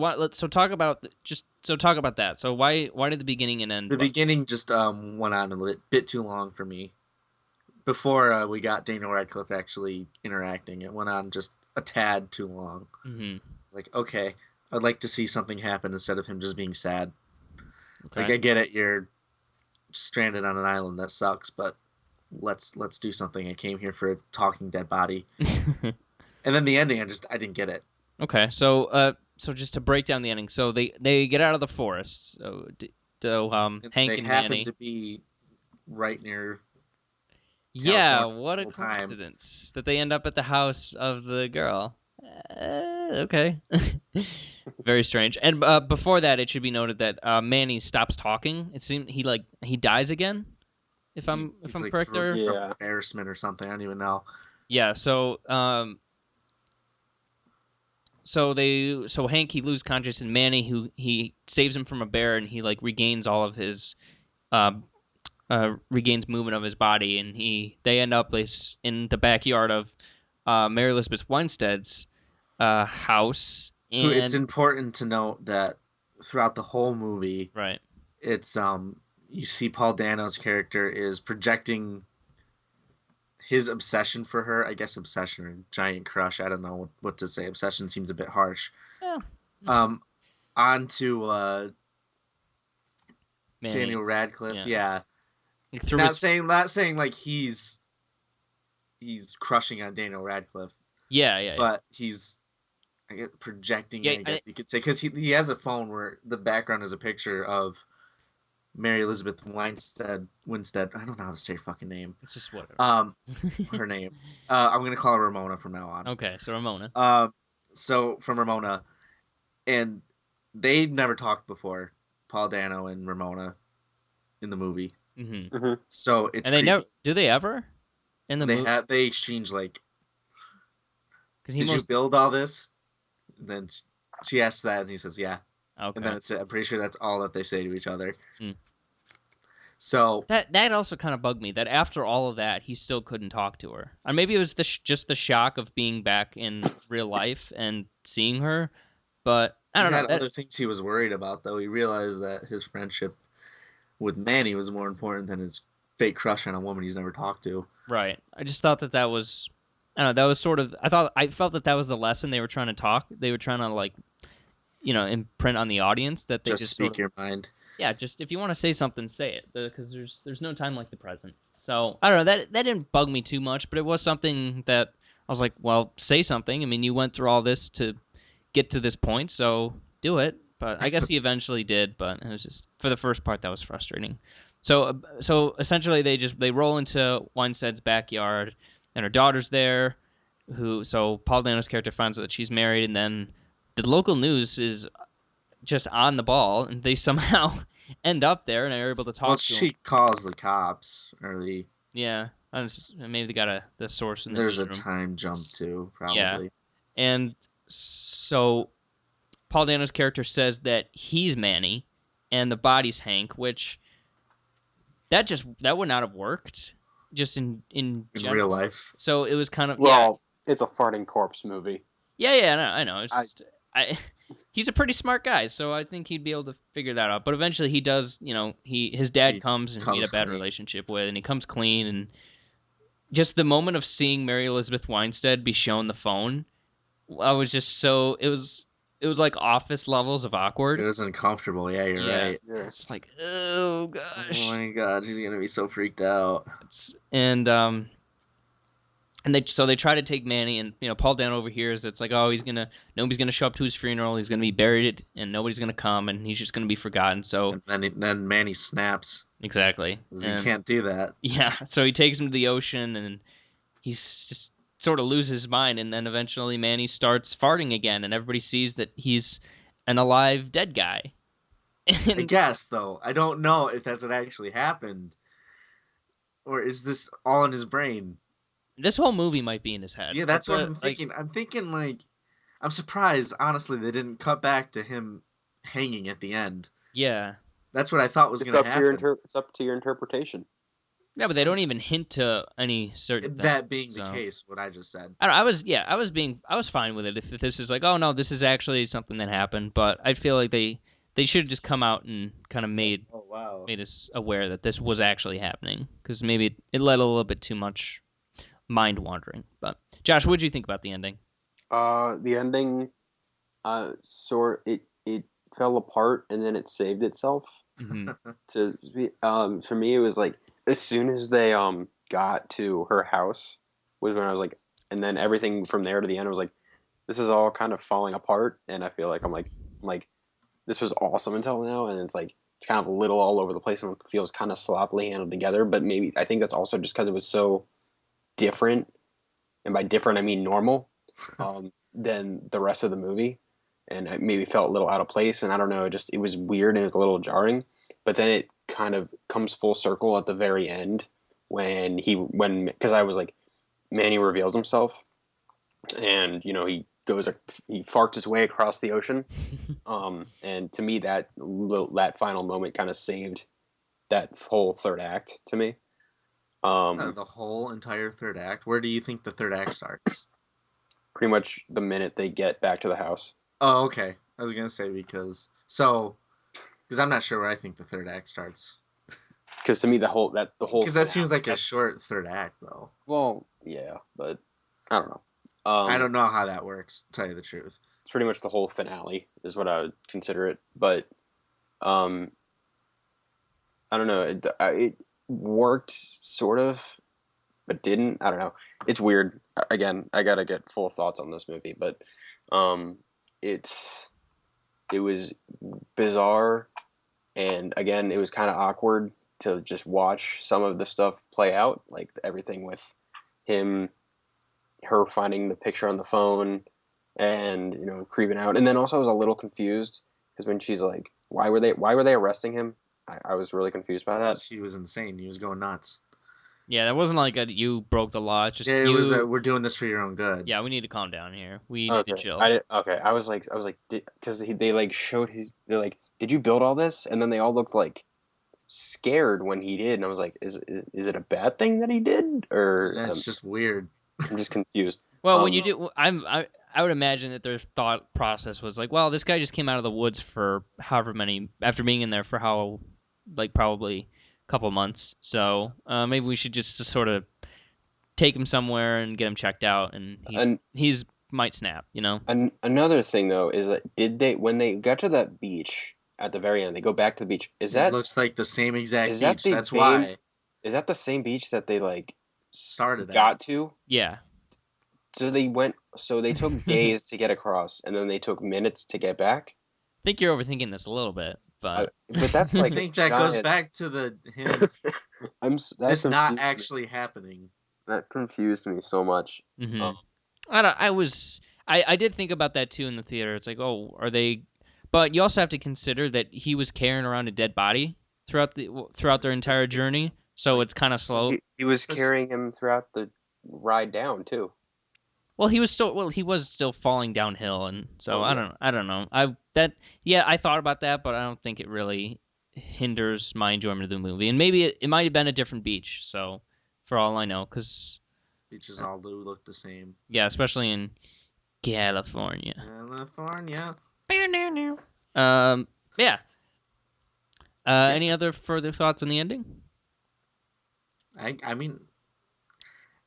talk about talk about that. So why did the beginning and end? The beginning just went on a bit too long for me. Before we got Daniel Radcliffe actually interacting, it went on just a tad too long. Mm-hmm. It's like, okay, I'd like to see something happen instead of him just being sad. Okay. Like, I get it, you're stranded on an island, that sucks, but let's do something. I came here for a talking dead body. And then the ending, I didn't get it. Okay, so just to break down the ending, so they get out of the forest. So Hank They and happen Manny. to be right near. Yeah, California what a the whole time. coincidence that they end up at the house of the girl. Okay, very strange. And before that, it should be noted that Manny stops talking. It seemed he dies again. If I'm He's correct there. from Yeah. embarrassment or something. I don't even know. Yeah. So so Hank, he loses consciousness, and Manny, who he saves him from a bear, and he regains all of his regains movement of his body, and they end up in the backyard of Mary Elizabeth Winstead's house. And It's important to note that throughout the whole movie, right. it's you see Paul Dano's character is projecting his obsession for her. I guess obsession or giant crush. I don't know what to say. Obsession seems a bit harsh. Yeah. Onto Manny. Daniel Radcliffe. Yeah. Through Not his, saying like he's crushing on Daniel Radcliffe, yeah. but he's projecting. Yeah, I guess you could say, because he has a phone where the background is a picture of Mary Elizabeth Winstead. I don't know how to say her fucking name. It's just whatever. Her name. I'm gonna call her Ramona from now on. Okay, so Ramona. So from Ramona, and they never talked before, Paul Dano and Ramona, in the movie. Mm-hmm. So it's And they creepy. never do they ever in the movie? They exchange like, Because did you build all this? And then she asks that, and he says, yeah. Okay. And then that's it. I'm pretty sure that's all that they say to each other. Hmm. So That also kind of bugged me that after all of that, he still couldn't talk to her. Or maybe it was just the shock of being back in real life and seeing her. But I don't he know. had other things he was worried about, though. He realized that his friendship with Manny was more important than his fake crush on a woman he's never talked to. Right. I just thought that was, I don't know. That was sort of. I felt that was the lesson they were trying to talk. They were trying to imprint on the audience that they just speak sort of, your mind. yeah, just if you want to say something, say it, because there's no time like the present. So I don't know, that didn't bug me too much, but it was something that I was like, well, say something. I mean, you went through all this to get to this point, so do it. But I guess he eventually did. But it was just for the first part that was frustrating. So essentially they roll into Winstead's backyard, and her daughter's there. So Paul Dano's character finds out that she's married, and then the local news is just on the ball, and they somehow end up there and are able to talk Well, to she him. calls the cops, or Yeah, maybe they got the source in the there's a newsroom. time jump too, probably. Yeah. And so Paul Dano's character says that he's Manny and the body's Hank, which that would not have worked just in In general. real life. So it was kind of Well, it's a farting corpse movie. yeah, I know. It's just he's a pretty smart guy, so I think he'd be able to figure that out. But eventually he does, his dad He comes and he comes had a bad clean. relationship with, and he comes clean, and just the moment of seeing Mary Elizabeth Winstead be shown the phone, I was just it was like Office levels of awkward. It was uncomfortable. Yeah, you're Yeah. right. Yeah. It's like, oh gosh. Oh my god, she's gonna be so freaked out. And they try to take Manny, and Paul Dano overhears it's like, oh, nobody's gonna show up to his funeral, he's gonna be buried, and nobody's gonna come, and he's just gonna be forgotten. So And then Manny snaps. exactly, 'Cause he And- can't do that. yeah. So he takes him to the ocean, and he's just sort of loses his mind, and then eventually Manny starts farting again, and everybody sees that he's an alive dead guy. I guess, though. I don't know if that's what actually happened. Or is this all in his brain? This whole movie might be in his head. Yeah, that's what I'm like, thinking. I'm thinking, like, I'm surprised, honestly, they didn't cut back to him hanging at the end. Yeah. That's what I thought was It's going to up to happen. it's up to your interpretation. Yeah, but they don't even hint to any certain thing. That being the so. case, what I just said. I was fine with it if this is like, oh no, this is actually something that happened, but I feel like they should have just come out and kind of made us aware that this was actually happening, because maybe it led a little bit too much mind wandering. But Josh, what did you think about the ending? The ending, it fell apart and then it saved itself. For me, it was like as soon as they got to her house was when I was like, and then everything from there to the end was like, this is all kind of falling apart, and I feel like I'm like this was awesome until now, and it's like it's kind of a little all over the place and it feels kind of sloppily handled together. But maybe I think that's also just because it was so different, and by different I mean normal, than the rest of the movie, and it maybe felt a little out of place, and I don't know, it was weird and it was a little jarring. But then it kind of comes full circle at the very end because I was like, Manny reveals himself, and he farts his way across the ocean, and to me that final moment kind of saved that whole third act to me. The whole entire third act. Where do you think the third act starts? Pretty much the minute they get back to the house. Oh, okay. I was gonna say because I'm not sure where I think the third act starts. Because to me the whole because that seems like a short third act though. Well, yeah, but I don't know. I don't know how that works, to tell you the truth. It's pretty much the whole finale is what I would consider it. But I don't know. It worked sort of, but didn't. I don't know. It's weird. Again, I gotta get full thoughts on this movie, but it was bizarre, and again, it was kind of awkward to just watch some of the stuff play out, like everything with her finding the picture on the phone and creeping out. And then also I was a little confused because when she's like, why were they arresting him? I was really confused by that. He was insane. He was going nuts. Yeah, that wasn't like you broke the law. It's just it was we're doing this for your own good. Yeah, we need to calm down here. We need to chill. I was like, because they like showed they're like, did you build all this? And then they all looked like scared when he did, and I was like, is it a bad thing that he did, or it's just weird? I'm just confused. Well, when you do, I would imagine that their thought process was like, well, this guy just came out of the woods for however many, after being in there for probably a couple months. So maybe we should just sort of take him somewhere and get him checked out, and he's might snap, Another thing though is that when they got to that beach at the very end, they go back to the beach. It looks like the same exact beach. That's why. Is that the same beach that they started to? Yeah. So they took days to get across, and then they took minutes to get back. I think you're overthinking this a little bit, but that's like I think that goes back to him. That's not actually happening. That confused me so much. Mm-hmm. I did think about that too in the theater. It's like, oh, are they? But you also have to consider that he was carrying around a dead body throughout their entire journey, so it's kind of slow. He was carrying him throughout the ride down too. Well, he was still falling downhill, and so I don't know. I thought about that, but I don't think it really hinders my enjoyment of the movie. And maybe it might have been a different beach. So, for all I know, because beaches all do look the same. Yeah, especially in California. Yeah. Any other further thoughts on the ending? I mean,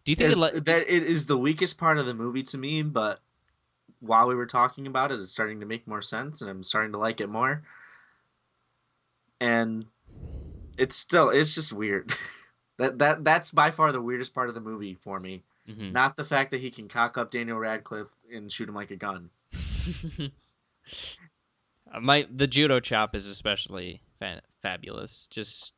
do you think that it is the weakest part of the movie to me? But while we were talking about it, it's starting to make more sense, and I'm starting to like it more. And it's just weird. That's by far the weirdest part of the movie for me. Mm-hmm. Not the fact that he can cock up Daniel Radcliffe and shoot him like a gun. The judo chop is especially fabulous. Just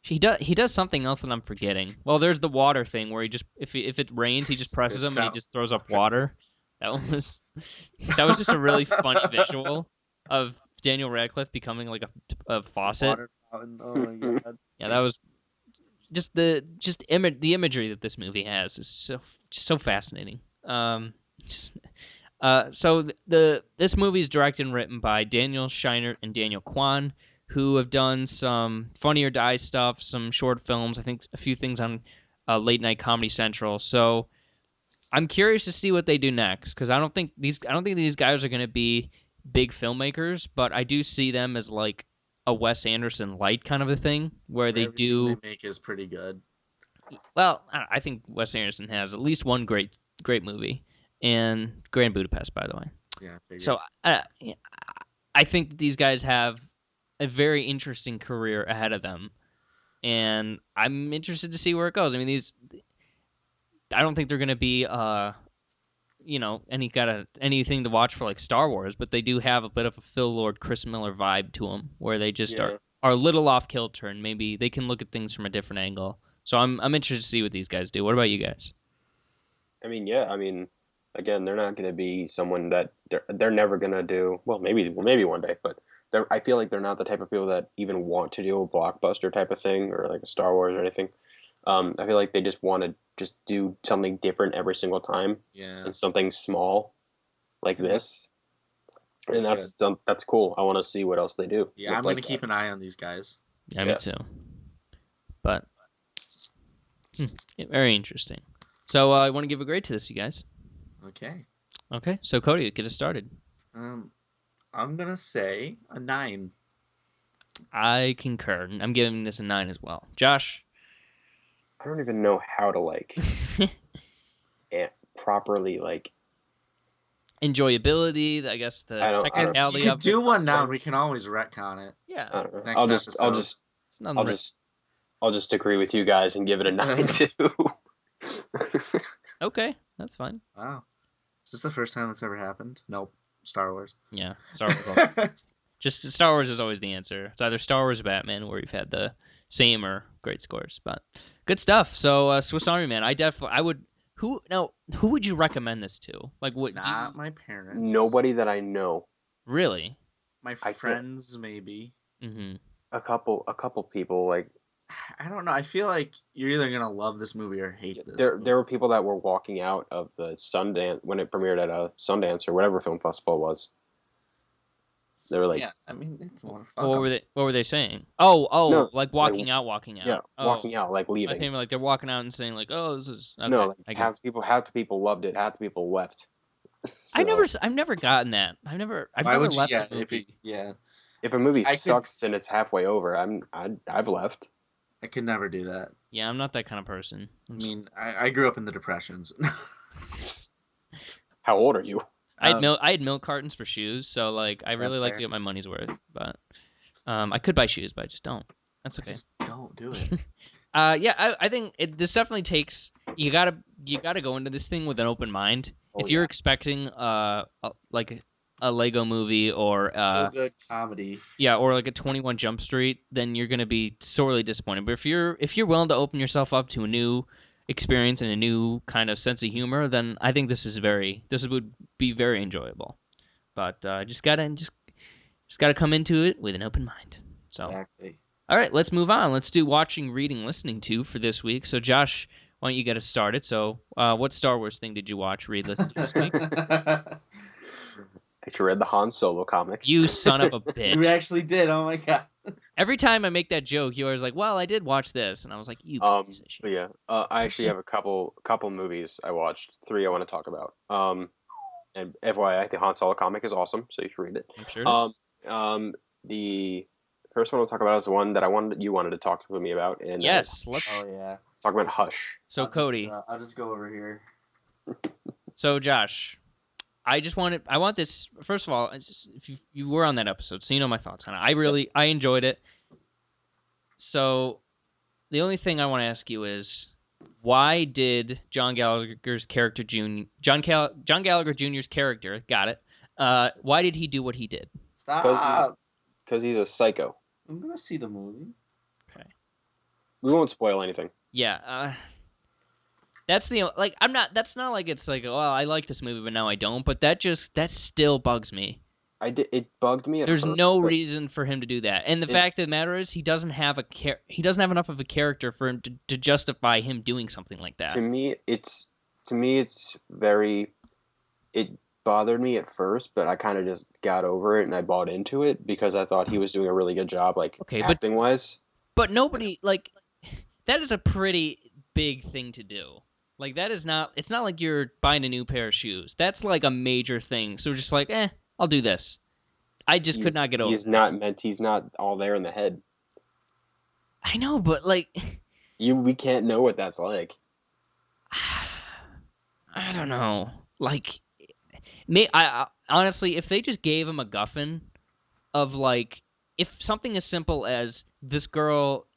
He does something else that I'm forgetting. Well, there's the water thing where he just if it rains, he just presses Spits them and he out just throws up water. That was just a really funny visual of Daniel Radcliffe becoming like a faucet. Water fountain. Oh my god. Yeah, that was just the imagery that this movie has is so fascinating. So this movie is directed and written by Daniel Scheinert and Daniel Kwan, who have done some Funny or Die stuff, some short films, I think a few things on Late Night Comedy Central. So I'm curious to see what they do next, because I don't think these guys are going to be big filmmakers, but I do see them as like a Wes Anderson light kind of a thing, where they Everything do. they make is pretty good. Well, I think Wes Anderson has at least one great movie, and Grand Budapest, by the way. Yeah. Figured. So I think these guys have a very interesting career ahead of them, and I'm interested to see where it goes. I mean, I don't think they're going to be anything to watch for like Star Wars, but they do have a bit of a Phil Lord, Chris Miller vibe to them, where they just are a little off kilter, and maybe they can look at things from a different angle. So I'm interested to see what these guys do. What about you guys? I mean, yeah. I mean, again, they're not going to be someone that they're never going to do. Well, maybe one day, but I feel like they're not the type of people that even want to do a blockbuster type of thing or like a Star Wars or anything. I feel like they just want to just do something different every single time. Yeah. And something small like this. And that's cool. I want to see what else they do. Yeah, I'm going to keep an eye on these guys. Yeah, me too. But very interesting. So I want to give a grade to this, you guys. Okay. Okay, so Cody, get us started. I'm going to say a 9. I concur. I'm giving this a 9 as well. Josh? I don't even know how to properly enjoyability. I guess the technicality you of do it. one now. We can always retcon it. Yeah. I don't know. I'll just agree with you guys and give it a 9 too. Okay, that's fine. Wow. Is this the first time that's ever happened? Nope. Star Wars. Yeah, Star Wars. Just Star Wars is always the answer. It's either Star Wars or Batman, where you've had the same or great scores. But good stuff. So Swiss Army Man, I would. Who would you recommend this to? Like, what? Not my parents. Nobody that I know. Really? My friends, maybe. Mm-hmm. A couple people like. I don't know. I feel like you're either gonna love this movie or hate this. There were people that were walking out of the Sundance when it premiered at a Sundance or whatever film festival it was. They were like, yeah, I mean, it's more fun. What were they saying? Oh, no, like walking out. Yeah, walking out, like leaving. I think like they're walking out and saying like, "Oh, this is." Okay, no, like half the people loved it, half the people left. So, I've never gotten that. I've never left a movie. If a movie sucks and it's halfway over, I've left. I could never do that. Yeah, I'm not that kind of person. I grew up in the Depressions. How old are you? I had milk cartons for shoes, so like I really like to get my money's worth. But I could buy shoes, but I just don't. That's okay. Just don't do it. I think this definitely takes. You gotta go into this thing with an open mind. If you're expecting like a Lego movie or a good comedy, or like a 21 Jump Street, then you're gonna be sorely disappointed. But if you're willing to open yourself up to a new experience and a new kind of sense of humor, then I think this would be very enjoyable. But just gotta come into it with an open mind. So exactly. All right, let's move on. Let's do watching, reading, listening to for this week. So Josh, why don't you get us started? So what Star Wars thing did you watch, read, listen to this week? I actually read the Han Solo comic. You son of a bitch. You actually did. Oh my god. Every time I make that joke, you're always like, "Well, I did watch this," and I was like, "You piece of shit." Yeah, I actually have a couple movies I watched. 3 I want to talk about. And FYI, the Han Solo comic is awesome, so you should read it. I'm sure. The first one I'll talk about is the one that you wanted to talk to me about. And yes, let's talk about Hush. So Cody, I'll just go over here. So Josh, I want this. First of all, if you were on that episode, so you know my thoughts on it. I enjoyed it. So, the only thing I want to ask you is, why did John Gallagher's character John Gallagher Jr.'s character, got it? Why did he do what he did? Stop. Because he's a psycho. I'm gonna see the movie. Okay. We won't spoil anything. Yeah. That's I'm not. That's not like it's like, oh, I like this movie, but now I don't. But that still bugs me. It bugged me at There's first. no but reason for him to do that, and the fact of the matter is, he doesn't have enough of a character for him to justify him doing something like that. To me, it's very. It bothered me at first, but I kind of just got over it and I bought into it because I thought he was doing a really good job, like acting wise. But nobody that is a pretty big thing to do. Like that is not. It's not like you're buying a new pair of shoes. That's like a major thing. So just like, I'll do this. I just could not get over. He's not all there in the head. I know, but like, we can't know what that's like. I don't know. Like, I honestly, if they just gave him a guffin of like, if something as simple as this girl.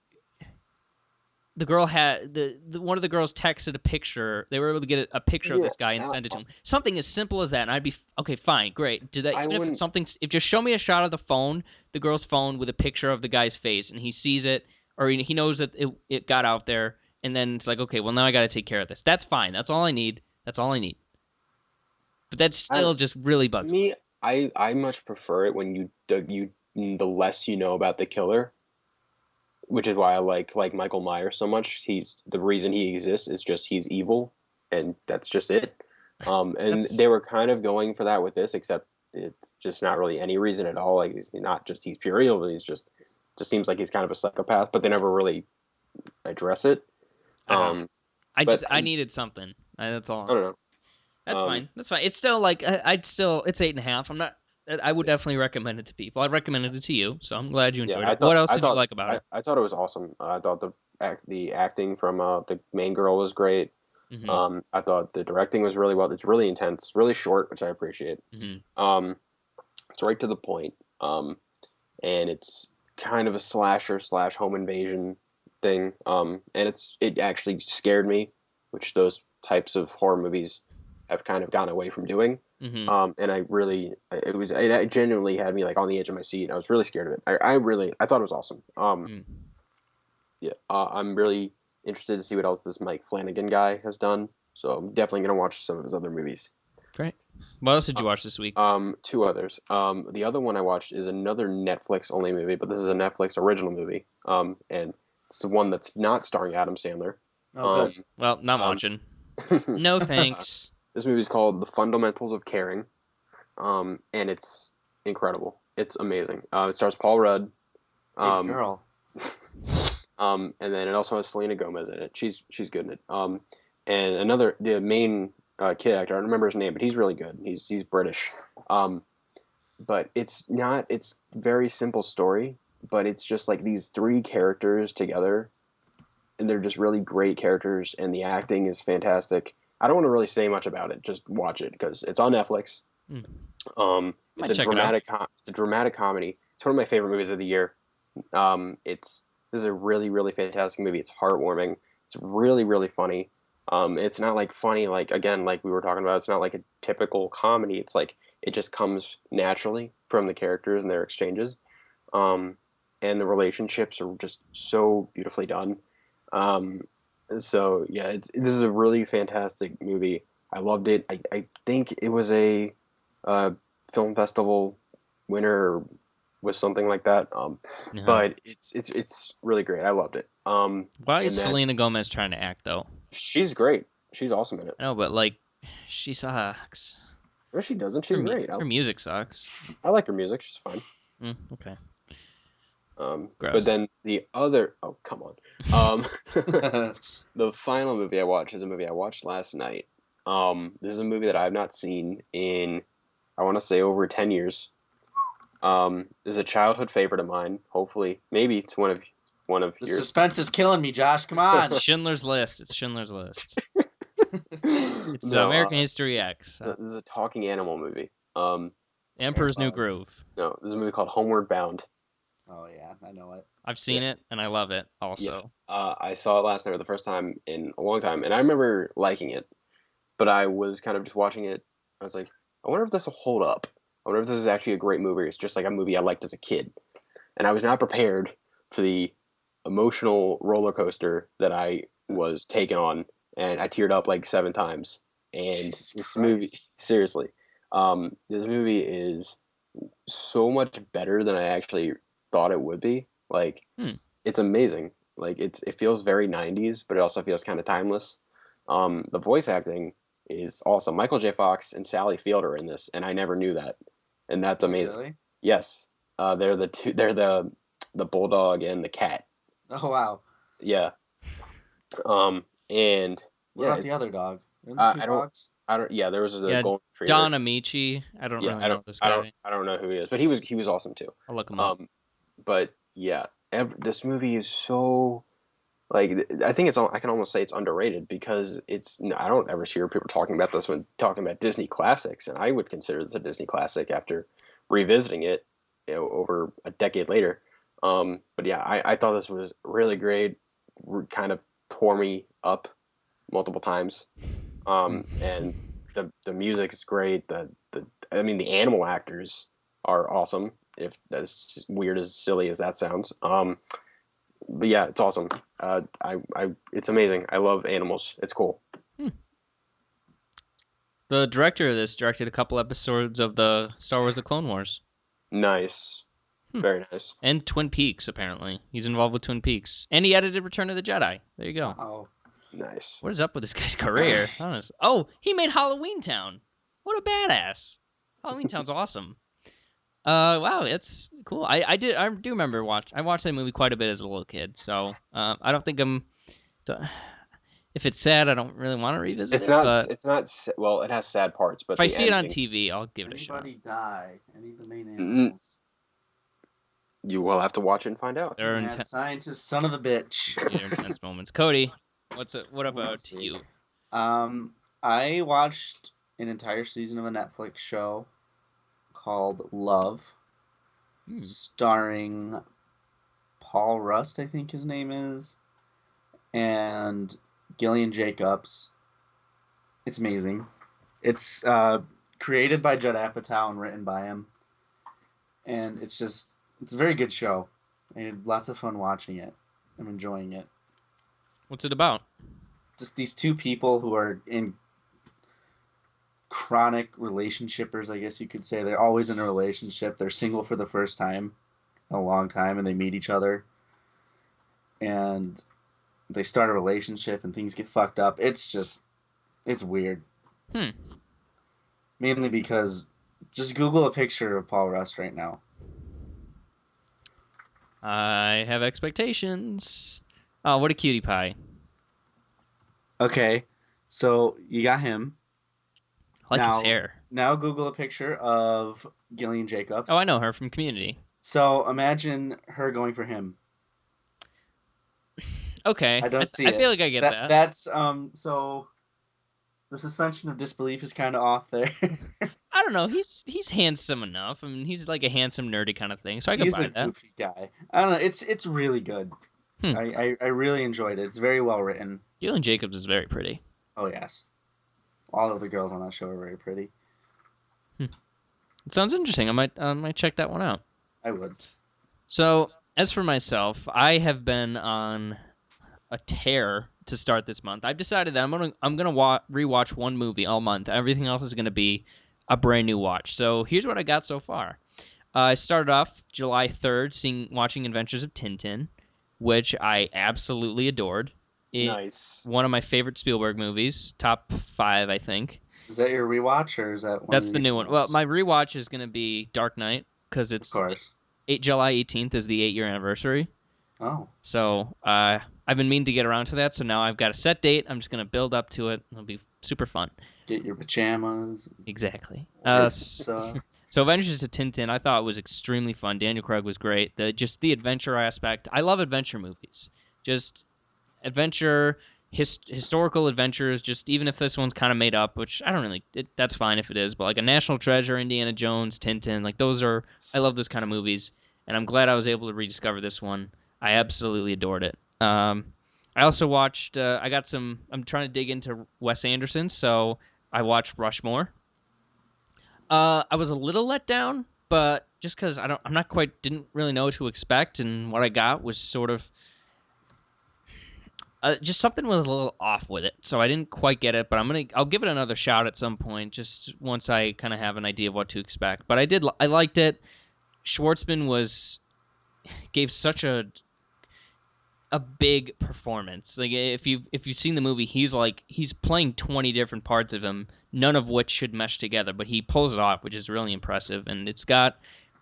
The girl had one of the girls texted a picture. They were able to get a picture of this guy and send it to him. Something as simple as that, and I'd be okay, fine, great. Do that. Even if it's something, if just show me a shot of the girl's phone with a picture of the guy's face, and he sees it, or he knows that it got out there, and then it's like, okay, well now I got to take care of this. That's fine. That's all I need. That's all I need. But that's still just really bugs me. I much prefer it when the less you know about the killer. Which is why I like Michael Myers so much. The reason he exists is just he's evil, and that's just it. And they were kind of going for that with this, except it's just not really any reason at all. Like he's pure evil. He's just seems like he's kind of a psychopath, but they never really address it. I needed something. That's all. I don't know. That's fine. That's fine. It's still like it's 8.5. I'm not. I would definitely recommend it to people. I recommended it to you, so I'm glad you enjoyed it. What else did you like about it? I thought it was awesome. I thought the acting from the main girl was great. Mm-hmm. I thought the directing was really well. It's really intense, really short, which I appreciate. Mm-hmm. It's right to the point, and it's kind of a slasher / home invasion thing. And it actually scared me, which those types of horror movies have kind of gone away from doing. Mm-hmm. And it genuinely had me like on the edge of my seat. I was really scared of it. I thought it was awesome. Yeah, I'm really interested to see what else this Mike Flanagan guy has done. So I'm definitely gonna watch some of his other movies. Great. What else did you watch this week? 2 others. The other one I watched is another Netflix only movie, but this is a Netflix original movie. And it's the one that's not starring Adam Sandler. Well, not watching. No thanks. This movie is called The Fundamentals of Caring, and it's incredible. It's amazing. It stars Paul Rudd. Hey, girl. And then it also has Selena Gomez in it. She's good in it. And the main kid actor, I don't remember his name, but he's really good. He's British. But it's very simple story, but it's just like these 3 characters together, and they're just really great characters, and the acting is fantastic. I don't want to really say much about it. Just watch it because it's on Netflix. It's a dramatic comedy. It's one of my favorite movies of the year. This is a really, really fantastic movie. It's heartwarming. It's really, really funny. It's not like funny, like we were talking about. It's not like a typical comedy. It's like it just comes naturally from the characters and their exchanges. And the relationships are just so beautifully done. So yeah, this is a really fantastic movie. I loved it. I think it was a film festival winner or was something like that. But it's really great. I loved it. Why is Selena Gomez trying to act though? She's great. She's awesome in it. No, but like, she sucks. No, she doesn't. She's great. Her music sucks. I like her music. She's fine. Okay. Gross. But then the other, come on. The final movie I watched is a movie I watched last night. This is a movie that I have not seen in, I want to say, over 10 years. This is a childhood favorite of mine. Hopefully, maybe it's one of The yours. suspense is killing me, Josh. Come on. Schindler's List. It's Schindler's List. It's American History X. This is a talking animal movie. Emperor's New Groove. No, this is a movie called Homeward Bound. Oh yeah, I know it. I've seen it and I love it. Also, I saw it last night for the first time in a long time, and I remember liking it. But I was kind of just watching it. I was like, I wonder if this will hold up. I wonder if this is actually a great movie. It's just like a movie I liked as a kid, and I was not prepared for the emotional roller coaster that I was taken on, and I teared up like 7 times. And Jesus this movie, Christ. seriously, this movie is so much better than I actually thought it would be. Like, it's amazing. Like, it feels very 90s, but it also feels kind of timeless. The voice acting is awesome. Michael J. Fox and Sally Field are in this, and I never knew that, and that's amazing. Really? Yes, they're the two. They're the bulldog and the cat. Oh wow. Yeah. And What yeah, about the other dog? Isn't I there two don't- dogs? I don't. Yeah, there was a Yeah, golden retriever. Don Amici. I don't Yeah, really I know don't. this I guy. don't know who he is, but he was awesome too. I'll look him up. But yeah, this movie is so like I think I can almost say it's underrated because I don't ever hear people talking about this when talking about Disney classics, and I would consider this a Disney classic after revisiting it, over a decade later. But yeah, I thought this was really great. Kind of tore me up multiple times. And the music is great. I mean, the animal actors are awesome. If as weird as silly as that sounds. But yeah, it's awesome. It's amazing. I love animals. It's cool. The director of this directed a couple episodes of the Star Wars: The Clone Wars Nice. Very nice. and Twin Peaks. Apparently, he's involved with Twin Peaks, and he edited Return of the Jedi. There you go. Oh, Nice. What is up with this guy's career? Honest. Oh, he made Halloween Town. What a badass! Halloween Town's awesome. Wow, it's cool. I do remember I watched that movie quite a bit as a little kid. So I don't think if it's sad, I don't really want to revisit It's it. not. But It's not. Well, it has sad parts, but if I the see it on ending- TV, I'll give it a shot. anybody die? Any of the main Mm. animals? you will have to watch it and find out. There are Mad intense, scientist, son of a bitch. intense moments. Cody, what about Let's see. you? I watched an entire season of a Netflix show called Love, starring Paul Rust, I think his name is, and Gillian Jacobs. It's amazing. It's created by Judd Apatow and written by him, and it's a very good show. I had lots of fun watching it. I'm enjoying it. What's it about? Just these two people who are in chronic relationshipers, I guess you could say. They're always in a relationship. They're single for the first time in a long time, and they meet each other. And they start a relationship, and things get fucked up. It's weird. Mainly because just Google a picture of Paul Rust right now. I have expectations. Oh, what a cutie pie! Okay, so you got him. I like his Now- hair. Now Google a picture of Gillian Jacobs. Oh, I know her from Community. So imagine her going for him. Okay, I don't see I it. feel like I get that. That's so the suspension of disbelief is kind of off there. I don't know. He's handsome enough. I mean, he's like a handsome, nerdy kind of thing. So I can He's buy a that. goofy guy. I don't know. It's really good. I really enjoyed it. It's very well written. Gillian Jacobs is very pretty. Oh yes, all of the girls on that show are very pretty. It sounds interesting. I might check that one out. I would. So as for myself, I have been on a tear to start this month. I've decided that I'm gonna rewatch one movie all month. Everything else is gonna be a brand new watch. So here's what I got so far. I started off July 3rd watching Adventures of Tintin, which I absolutely adored. Nice. One of my favorite Spielberg movies, top 5, I think. Is that your rewatch or is that one? That's of the new one. ones? Well, my rewatch is gonna be Dark Knight because Of it's course. July 18th is the 8-year anniversary. Oh, So I've been meaning to get around to that. So now I've got a set date. I'm just gonna build up to it. It'll be super fun. get your pajamas. Exactly. It's, So Adventures of Tintin, I thought was extremely fun. Daniel Craig was great. The adventure aspect. I love adventure movies. Just adventure, historical adventures. Just even if this one's kind of made up, which I don't really. That's fine if it is. But like a National Treasure, Indiana Jones, Tintin, like those are. I love those kind of movies, and I'm glad I was able to rediscover this one. I absolutely adored it. I also watched. I'm trying to dig into Wes Anderson, so I watched Rushmore. I was a little let down, but just because didn't really know what to expect, and what I got was sort of Just something was a little off with it, so I didn't quite get it. But I'll give it another shot at some point, just once I kind of have an idea of what to expect. But I liked it. Schwartzman gave such a big performance. Like if you've seen the movie, he's playing 20 different parts of him, none of which should mesh together, but he pulls it off, which is really impressive, and it's got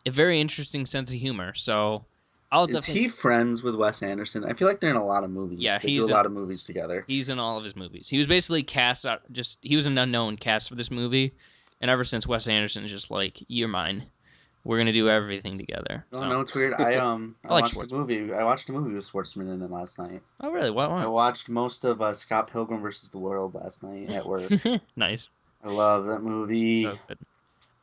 a very interesting sense of humor. So Is he friends with Wes Anderson? I feel like they're in a lot of movies. Yeah, they do a lot of movies together. He's in all of his movies. He was basically cast out. He was an unknown cast for this movie, and ever since Wes Anderson is just like, you're mine. We're gonna do everything together. No, So. no, it's weird. I like watched a movie. I watched a movie with Schwartzman in it last night. Oh really? What? I watched most of Scott Pilgrim versus the World last night at work. Nice. I love that movie. So good.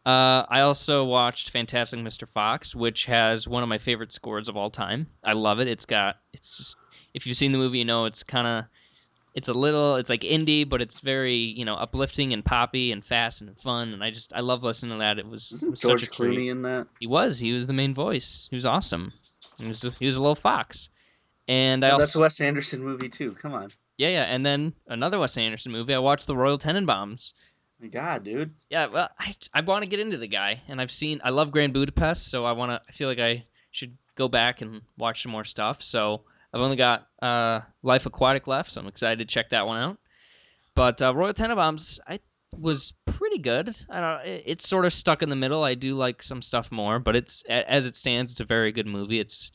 I also watched Fantastic Mr. Fox, which has one of my favorite scores of all time. I love it. It's just, if you've seen the movie, you know it's like indie, but it's very, uplifting and poppy and fast and fun. And I love listening to that. It was Isn't such George a treat. Clooney in that? He was the main voice. He was awesome. He was a little fox. And That's a Wes Anderson movie too. Come on. Yeah. And then another Wes Anderson movie. I watched The Royal Tenenbaums. My God, dude. Yeah, well, I want to get into the guy, and I love Grand Budapest, so I feel like I should go back and watch some more stuff. So I've only got Life Aquatic left, so I'm excited to check that one out. But Royal Tenenbaums, was pretty good. I don't. It's sort of stuck in the middle. I do like some stuff more, but as it stands, it's a very good movie. It's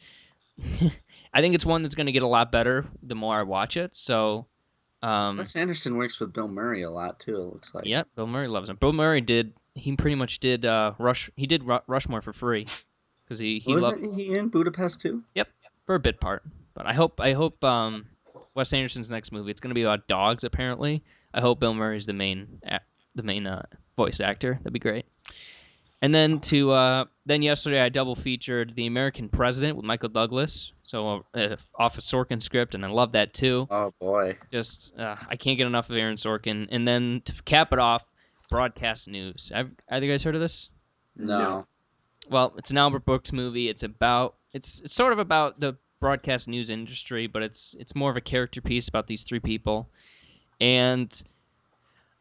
I think it's one that's going to get a lot better the more I watch it. So. Wes Anderson works with Bill Murray a lot too. It looks like. Yeah, Bill Murray loves him. Bill Murray pretty much did Rushmore for free because he Wasn't he in Budapest too? Yep, for a bit part. But I hope Wes Anderson's next movie, it's going to be about dogs apparently. I hope Bill Murray's the main voice actor. That'd be great. And then then yesterday I double featured The American President with Michael Douglas. So off a Sorkin script, and I love that too. Oh boy. Just I can't get enough of Aaron Sorkin. And then to cap it off, Broadcast News. Have you guys heard of this? No. Well, it's an Albert Brooks movie. It's sort of about the broadcast news industry, but it's more of a character piece about these three people. And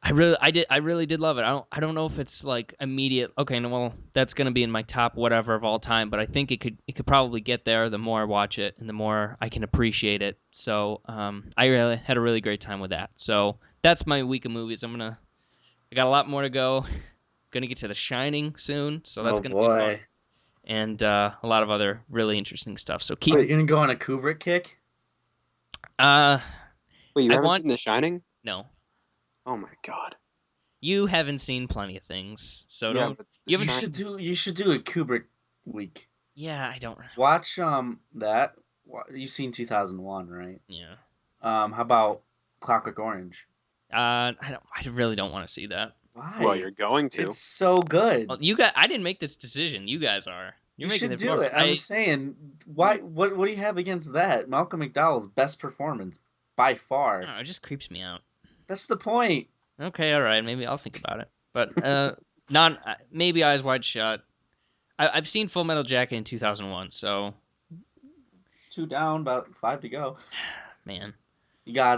I really did love it. I don't know if it's like immediate. Okay, no, well, that's gonna be in my top whatever of all time. But I think it could probably get there the more I watch it and the more I can appreciate it. So I really had a really great time with that. So that's my week of movies. I got a lot more to go. Gonna get to The Shining soon, so that's gonna be fun. And a lot of other really interesting stuff. So keep. Wait, you're gonna go on a Kubrick kick? Wait, you haven't seen The Shining? No. Oh my God. You haven't seen plenty of things, so don't. You should do a Kubrick week. Yeah, I don't. Watch that. You've seen 2001, right? Yeah. How about Clockwork Orange? I really don't want to see that. Why? Well, you're going to. It's so good. Well, I didn't make this decision. You guys are. You should do it. I'm saying, why? What do you have against that? Malcolm McDowell's best performance by far. I don't know, it just creeps me out. That's the point. Okay, all right. Maybe I'll think about it. But maybe Eyes Wide Shut. I've seen Full Metal Jacket in 2001, so 2 down, about 5 to go. Man. You got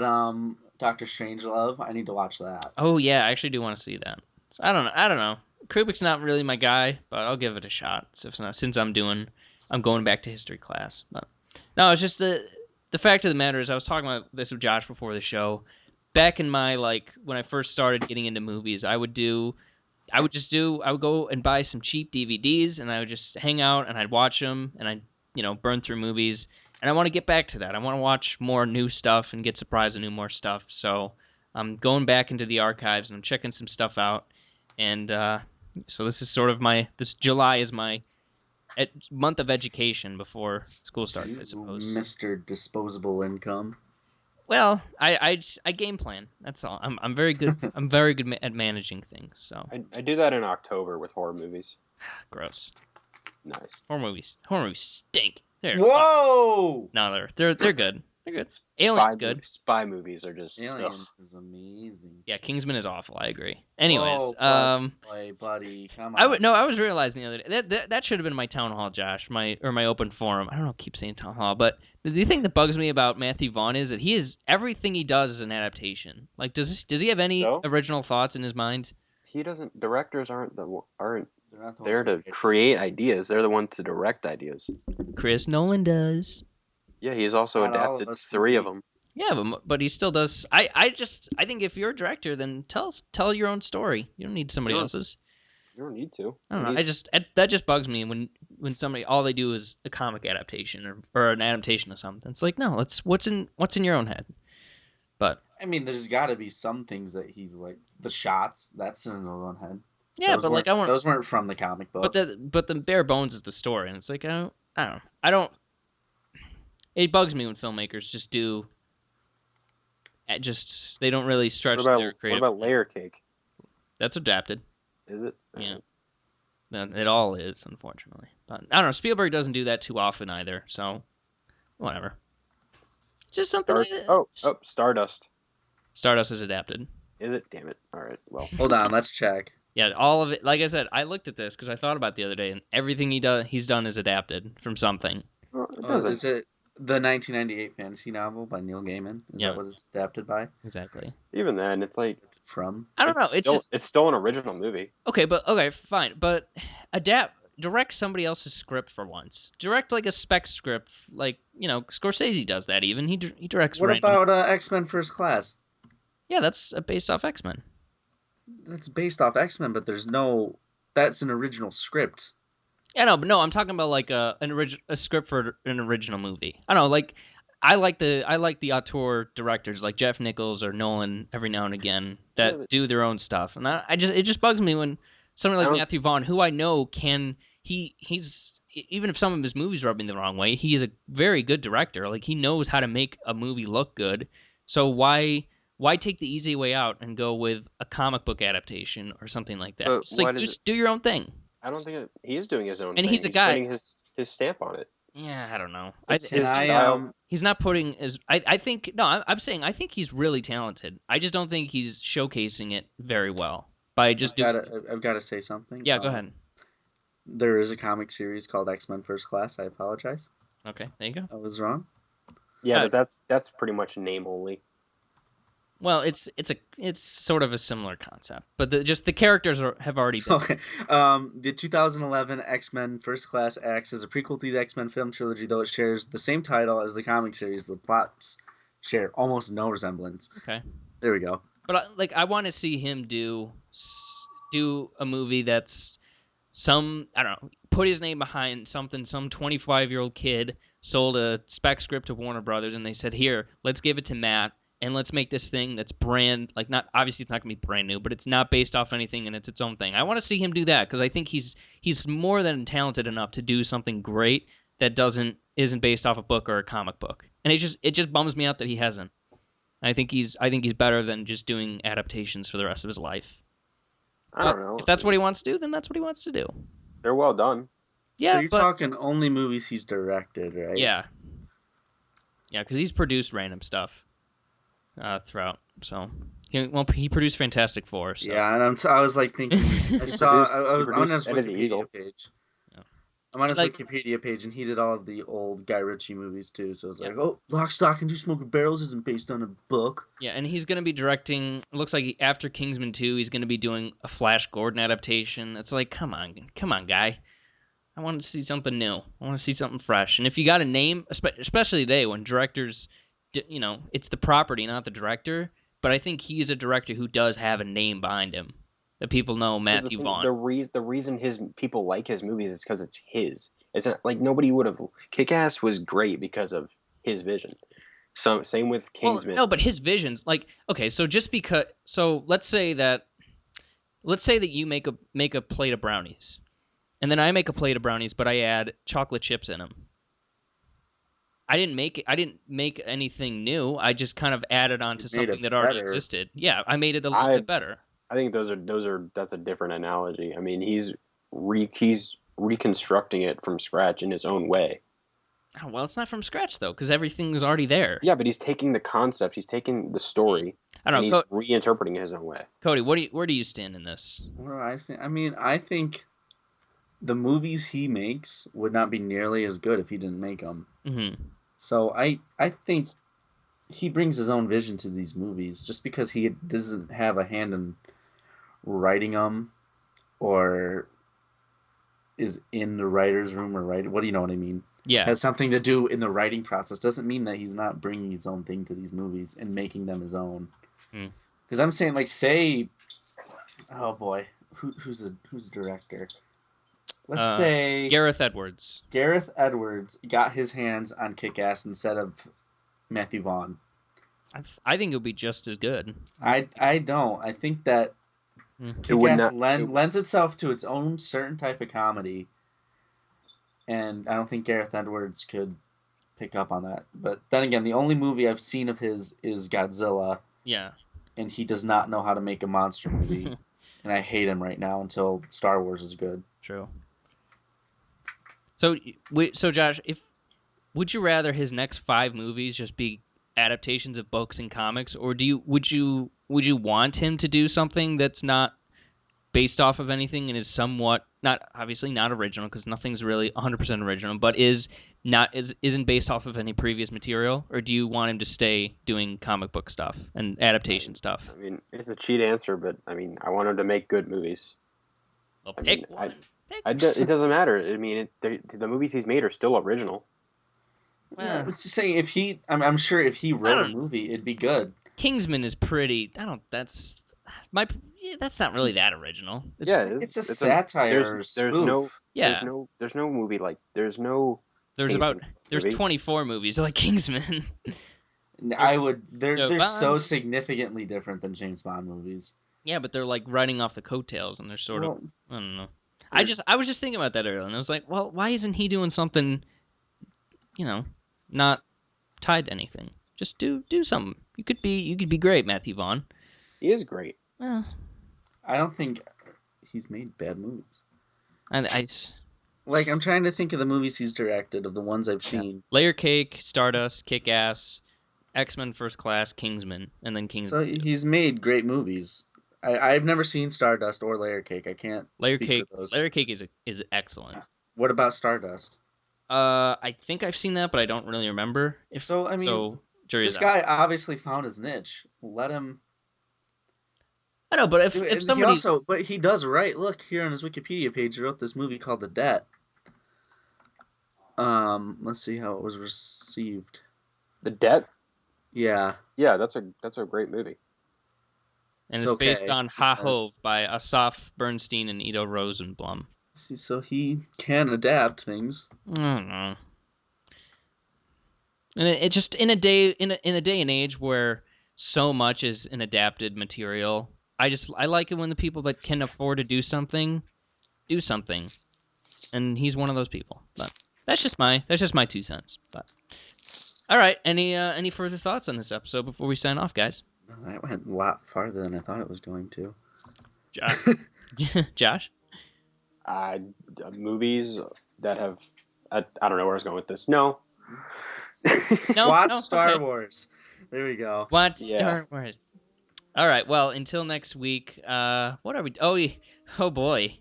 Doctor Strangelove. I need to watch that. Oh yeah, I actually do want to see that. So I don't know. Kubrick's not really my guy, but I'll give it a shot. Since I'm going back to history class. But no, it's just the fact of the matter is I was talking about this with Josh before the show. Back in my when I first started getting into movies, I would go and buy some cheap DVDs and I would just hang out and I'd watch them and I'd burn through movies. And I want to get back to that. I want to watch more new stuff and get surprised at more stuff. So I'm going back into the archives and I'm checking some stuff out. And so this is sort of this July is my month of education before school starts, I suppose. Mr. Disposable Income. Well, I game plan. That's all. I'm very good. I'm very good at managing things. So I do that in October with horror movies. Gross. Nice. Horror movies stink. Whoa! No, they're good. They're good. Alien's good. Spy movies are just Alien ugh. is amazing. Yeah, Kingsman is awful. I agree. Anyways, buddy, come on. I was realizing the other day that should have been my town hall, Josh, my open forum. I don't know, keep saying town hall, but the thing that bugs me about Matthew Vaughn is that everything he does is an adaptation. Like, does he have any original thoughts in his mind? He doesn't. Directors aren't They're not the there ones to who create ideas. They're the one to direct ideas. Chris Nolan does. Yeah, he's also Not all of adapted us 3 can of be- them. Yeah, but he still does. I think if you're a director, then tell your own story. You don't need somebody No. else's. You don't need to. I don't know. That just bugs me when somebody all they do is a comic adaptation or an adaptation of something. It's like, no, what's in your own head. But I mean, there's got to be some things that he's like the shots. That's in his own head. yeah, Those but like weren't- those weren't from the comic book. but the bare bones is the story, and it's like I don't. It bugs me when filmmakers just do. They don't really stretch their What creative. about Layer Cake? That's adapted. Is it? Yeah. It all is, unfortunately. But I don't know. Spielberg doesn't do that too often either, so whatever. Just something. Stardust. Stardust is adapted. Is it? Damn it. All right. Well, Hold on, let's check. Yeah, all of it. Like I said, I looked at this because I thought about it the other day, and everything he's done is adapted from something. it Oh, doesn't. is it the 1998 fantasy novel by Neil Gaiman? Is Yeah. that what it's adapted by? Exactly. Even then, it's like From? I don't know. It's still an original movie. Okay, fine. But direct somebody else's script for once. Direct like a spec script, like Scorsese does that. Even he directs. What random. about X-Men First Class? Yeah, that's based off X-Men. That's based off X-Men, but that's an original script. Yeah, no, but no, I'm talking about like a script for an original movie. I don't know, like I like the auteur directors like Jeff Nichols or Nolan every now and again that do their own stuff, and it just bugs me when somebody like Matthew Vaughn, who I know he's even if some of his movies rub me the wrong way, he is a very good director. Like he knows how to make a movie look good. So why take the easy way out and go with a comic book adaptation or something like that? But It's like just do your own thing. I don't think he is doing his own And thing. he's a guy- putting his stamp on it. Yeah, I don't know. It's And his I style. He's not putting as I think. No, I'm saying I think he's really talented. I just don't think he's showcasing it very well by just doing. I've got to say something. Yeah, go ahead. There is a comic series called X-Men First Class. I apologize. Okay, there you go. I was wrong. Yeah, Uh, but that's pretty much name only. Well, it's sort of a similar concept, but the characters have already been. Okay. The 2011 X-Men First Class acts as a prequel to the X-Men film trilogy, though it shares the same title as the comic series. The plots share almost no resemblance. Okay, There we go. but I want to see him do a movie that's I don't know, put his name behind something. Some 25-year-old kid sold a spec script to Warner Brothers, and they said, "Here, let's give it to Matt." And let's make this thing that's not obviously it's not gonna be brand new, but it's not based off anything and it's its own thing. I want to see him do that because I think he's more than talented enough to do something great that isn't based off a book or a comic book. And it just bums me out that he hasn't. I think he's better than just doing adaptations for the rest of his life. I don't know. If that's what he wants to do, then that's what he wants to do. They're well done. Yeah, So you're but talking only movies he's directed, right? yeah, because he's produced random stuff throughout. So he produced Fantastic Four. So. Yeah, and I was like thinking, I saw, I was on his Eddie the Eagle. Wikipedia page. Yeah. I'm on his Like- Wikipedia page, and he did all of the old Guy Ritchie movies too. So it's Yeah. like, oh, Lock, Stock, and Two Smoking Barrels isn't based on a book. Yeah, and he's going to be directing. It looks like after Kingsman 2, he's going to be doing a Flash Gordon adaptation. It's like, come on, guy. I want to see something new. I want to see something fresh. And if you got a name, especially today when directors, it's the property, not the director. But I think he's a director who does have a name behind him that people know, Matthew Vaughn. The reason his people like his movies is because it's his. It's not, like nobody would have. Kick-Ass was great because of his vision. So same with Kingsman. Well, no, but his visions, like, okay, so let's say that you make a plate of brownies, and then I make a plate of brownies, but I add chocolate chips in them. I didn't make anything new. I just kind of added on to You made something it that already better. existed. Yeah, I made it a little bit better. I think that's a different analogy. I mean, he's reconstructing it from scratch in his own way. Oh, well, it's not from scratch though, because everything is already there. Yeah, but he's taking the concept, he's taking the story, I and don't he's know, reinterpreting it his own way. Cody. Where do you stand in this? What do I think? I mean, I think the movies he makes would not be nearly as good if he didn't make them. Mm-hmm. So I think he brings his own vision to these movies just because he doesn't have a hand in writing them or is in the writer's room or writing. What do you know what I mean? Yeah. Has something to do in the writing process. Doesn't mean that he's not bringing his own thing to these movies and making them his own. Because I'm saying, like, say, oh boy, who's the director? Let's say Gareth Edwards. Gareth Edwards got his hands on Kick-Ass instead of Matthew Vaughn. I think it would be just as good. I don't. I think that Kick-Ass lends itself to its own certain type of comedy, and I don't think Gareth Edwards could pick up on that. But then again, the only movie I've seen of his is Godzilla. Yeah. And he does not know how to make a monster movie. And I hate him right now until Star Wars is good. True. So Josh, would you rather his next 5 movies just be adaptations of books and comics, or would you want him to do something that's not based off of anything and is somewhat obviously not original, because nothing's really 100% original, but isn't based off of any previous material? Or do you want him to stay doing comic book stuff and adaptation stuff? I mean, it's a cheat answer, but I mean, I want him to make good movies. Well, I pick mean, one. It doesn't matter. I mean, the movies he's made are still original. Yeah, I was just saying, I'm sure if he wrote a movie, it'd be good. Kingsman is pretty. That's not really that original. It's a satire. There's no movie like there's 24 movies like Kingsman. They're so significantly different than James Bond movies. Yeah, but they're like riding off the coattails, and they're sort of, I don't know. I was just thinking about that earlier, and I was like, well, why isn't he doing something, not tied to anything? Just do something. You could be great, Matthew Vaughn. He is great. Well, I don't think he's made bad movies. I'm trying to think of the movies he's directed, of the ones I've seen. Layer Cake, Stardust, Kick-Ass, X-Men First Class, Kingsman, and then Kingsman. So he's made great movies. I've never seen Stardust or Layer Cake. I can't speak for those. Layer Cake is excellent. What about Stardust? I think I've seen that, but I don't really remember. This guy obviously found his niche. Let him. I know, but if somebody but he does write. Look here on his Wikipedia page, he wrote this movie called The Debt. Let's see how it was received. The Debt? Yeah. Yeah, that's a great movie. And it's based on Ha-Hove by Asaf Bernstein and Ido Rosenblum. See, so he can adapt things. I don't know. And it just in a day and age where so much is an adapted material, I like it when the people that can afford to do something, and he's one of those people. But that's just my 2 cents. But all right, any further thoughts on this episode before we sign off, guys? That went a lot farther than I thought it was going to. Josh? Movies that have I don't know where I was going with this. No. Watch Star Wars. There we go. Watch Star Wars. All right. Well, until next week. What are we? Oh boy.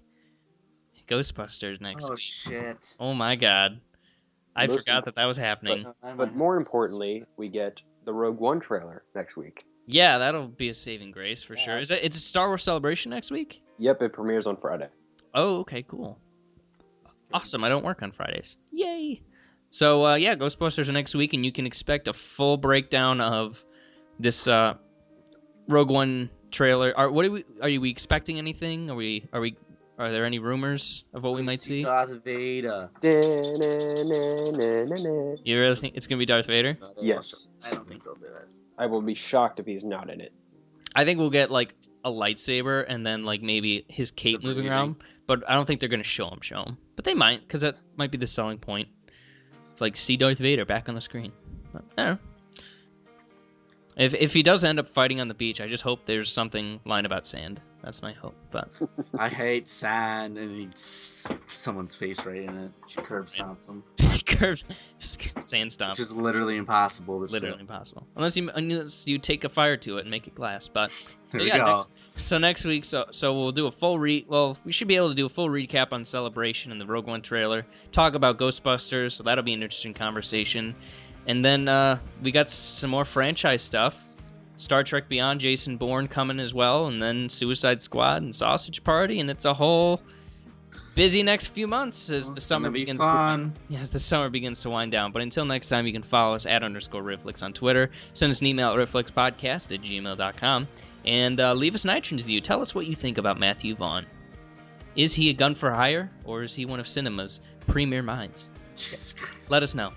Ghostbusters next week. Oh shit. Oh my god. I forgot that was happening. But more importantly, we get the Rogue One trailer next week. Yeah, that'll be a saving grace for sure. It's a Star Wars Celebration next week? Yep, it premieres on Friday. Oh, okay, cool. Awesome. I don't work on Fridays. Yay. So, Ghostbusters are next week, and you can expect a full breakdown of this Rogue One trailer. Are we expecting anything? Are there any rumors of what we might see? Darth Vader. You really think it's going to be Darth Vader? No, Yes. I don't think they'll do it. I will be shocked if he's not in it. I think we'll get like a lightsaber and then like maybe his cape moving around, but I don't think they're going to show him. But they might, because that might be the selling point. It's like, see Darth Vader back on the screen. But, I don't know. If he does end up fighting on the beach, I just hope there's something lined about sand. That's my hope. But I hate sand, and he's someone's face right in it. She curb stomps him. curved sand stomp. It's just literally impossible. Literally impossible. Unless you take a fire to it and make it glass. But There we go. next week, so we'll do a full we should be able to do a full recap on Celebration and the Rogue One trailer. Talk about Ghostbusters, so that'll be an interesting conversation. And then we got some more franchise stuff. Star Trek Beyond, Jason Bourne coming as well, and then Suicide Squad and Sausage Party, and it's a whole busy next few months as the summer begins as the summer begins to wind down. But until next time, you can follow us at _Rifflix on Twitter. Send us an email at rifflixpodcast@gmail.com, and leave us an iTunes review. Tell us what you think about Matthew Vaughn. Is he a gun for hire, or is he one of cinema's premier minds? Jesus Christ. Let us know.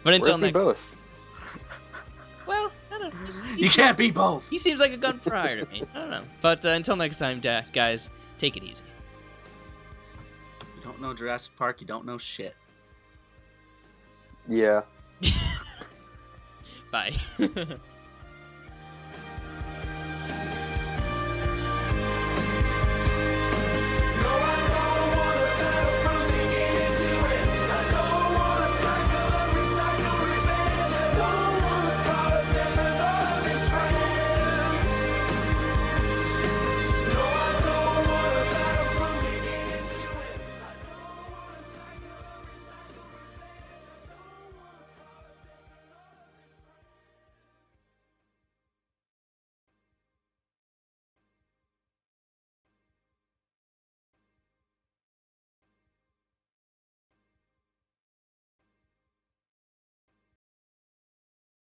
But until Or is he next, both? well, I don't know. You can't be both. He seems like a gun for hire to me. I don't know. But until next time, guys, take it easy. You don't know Jurassic Park, you don't know shit. Yeah. Bye.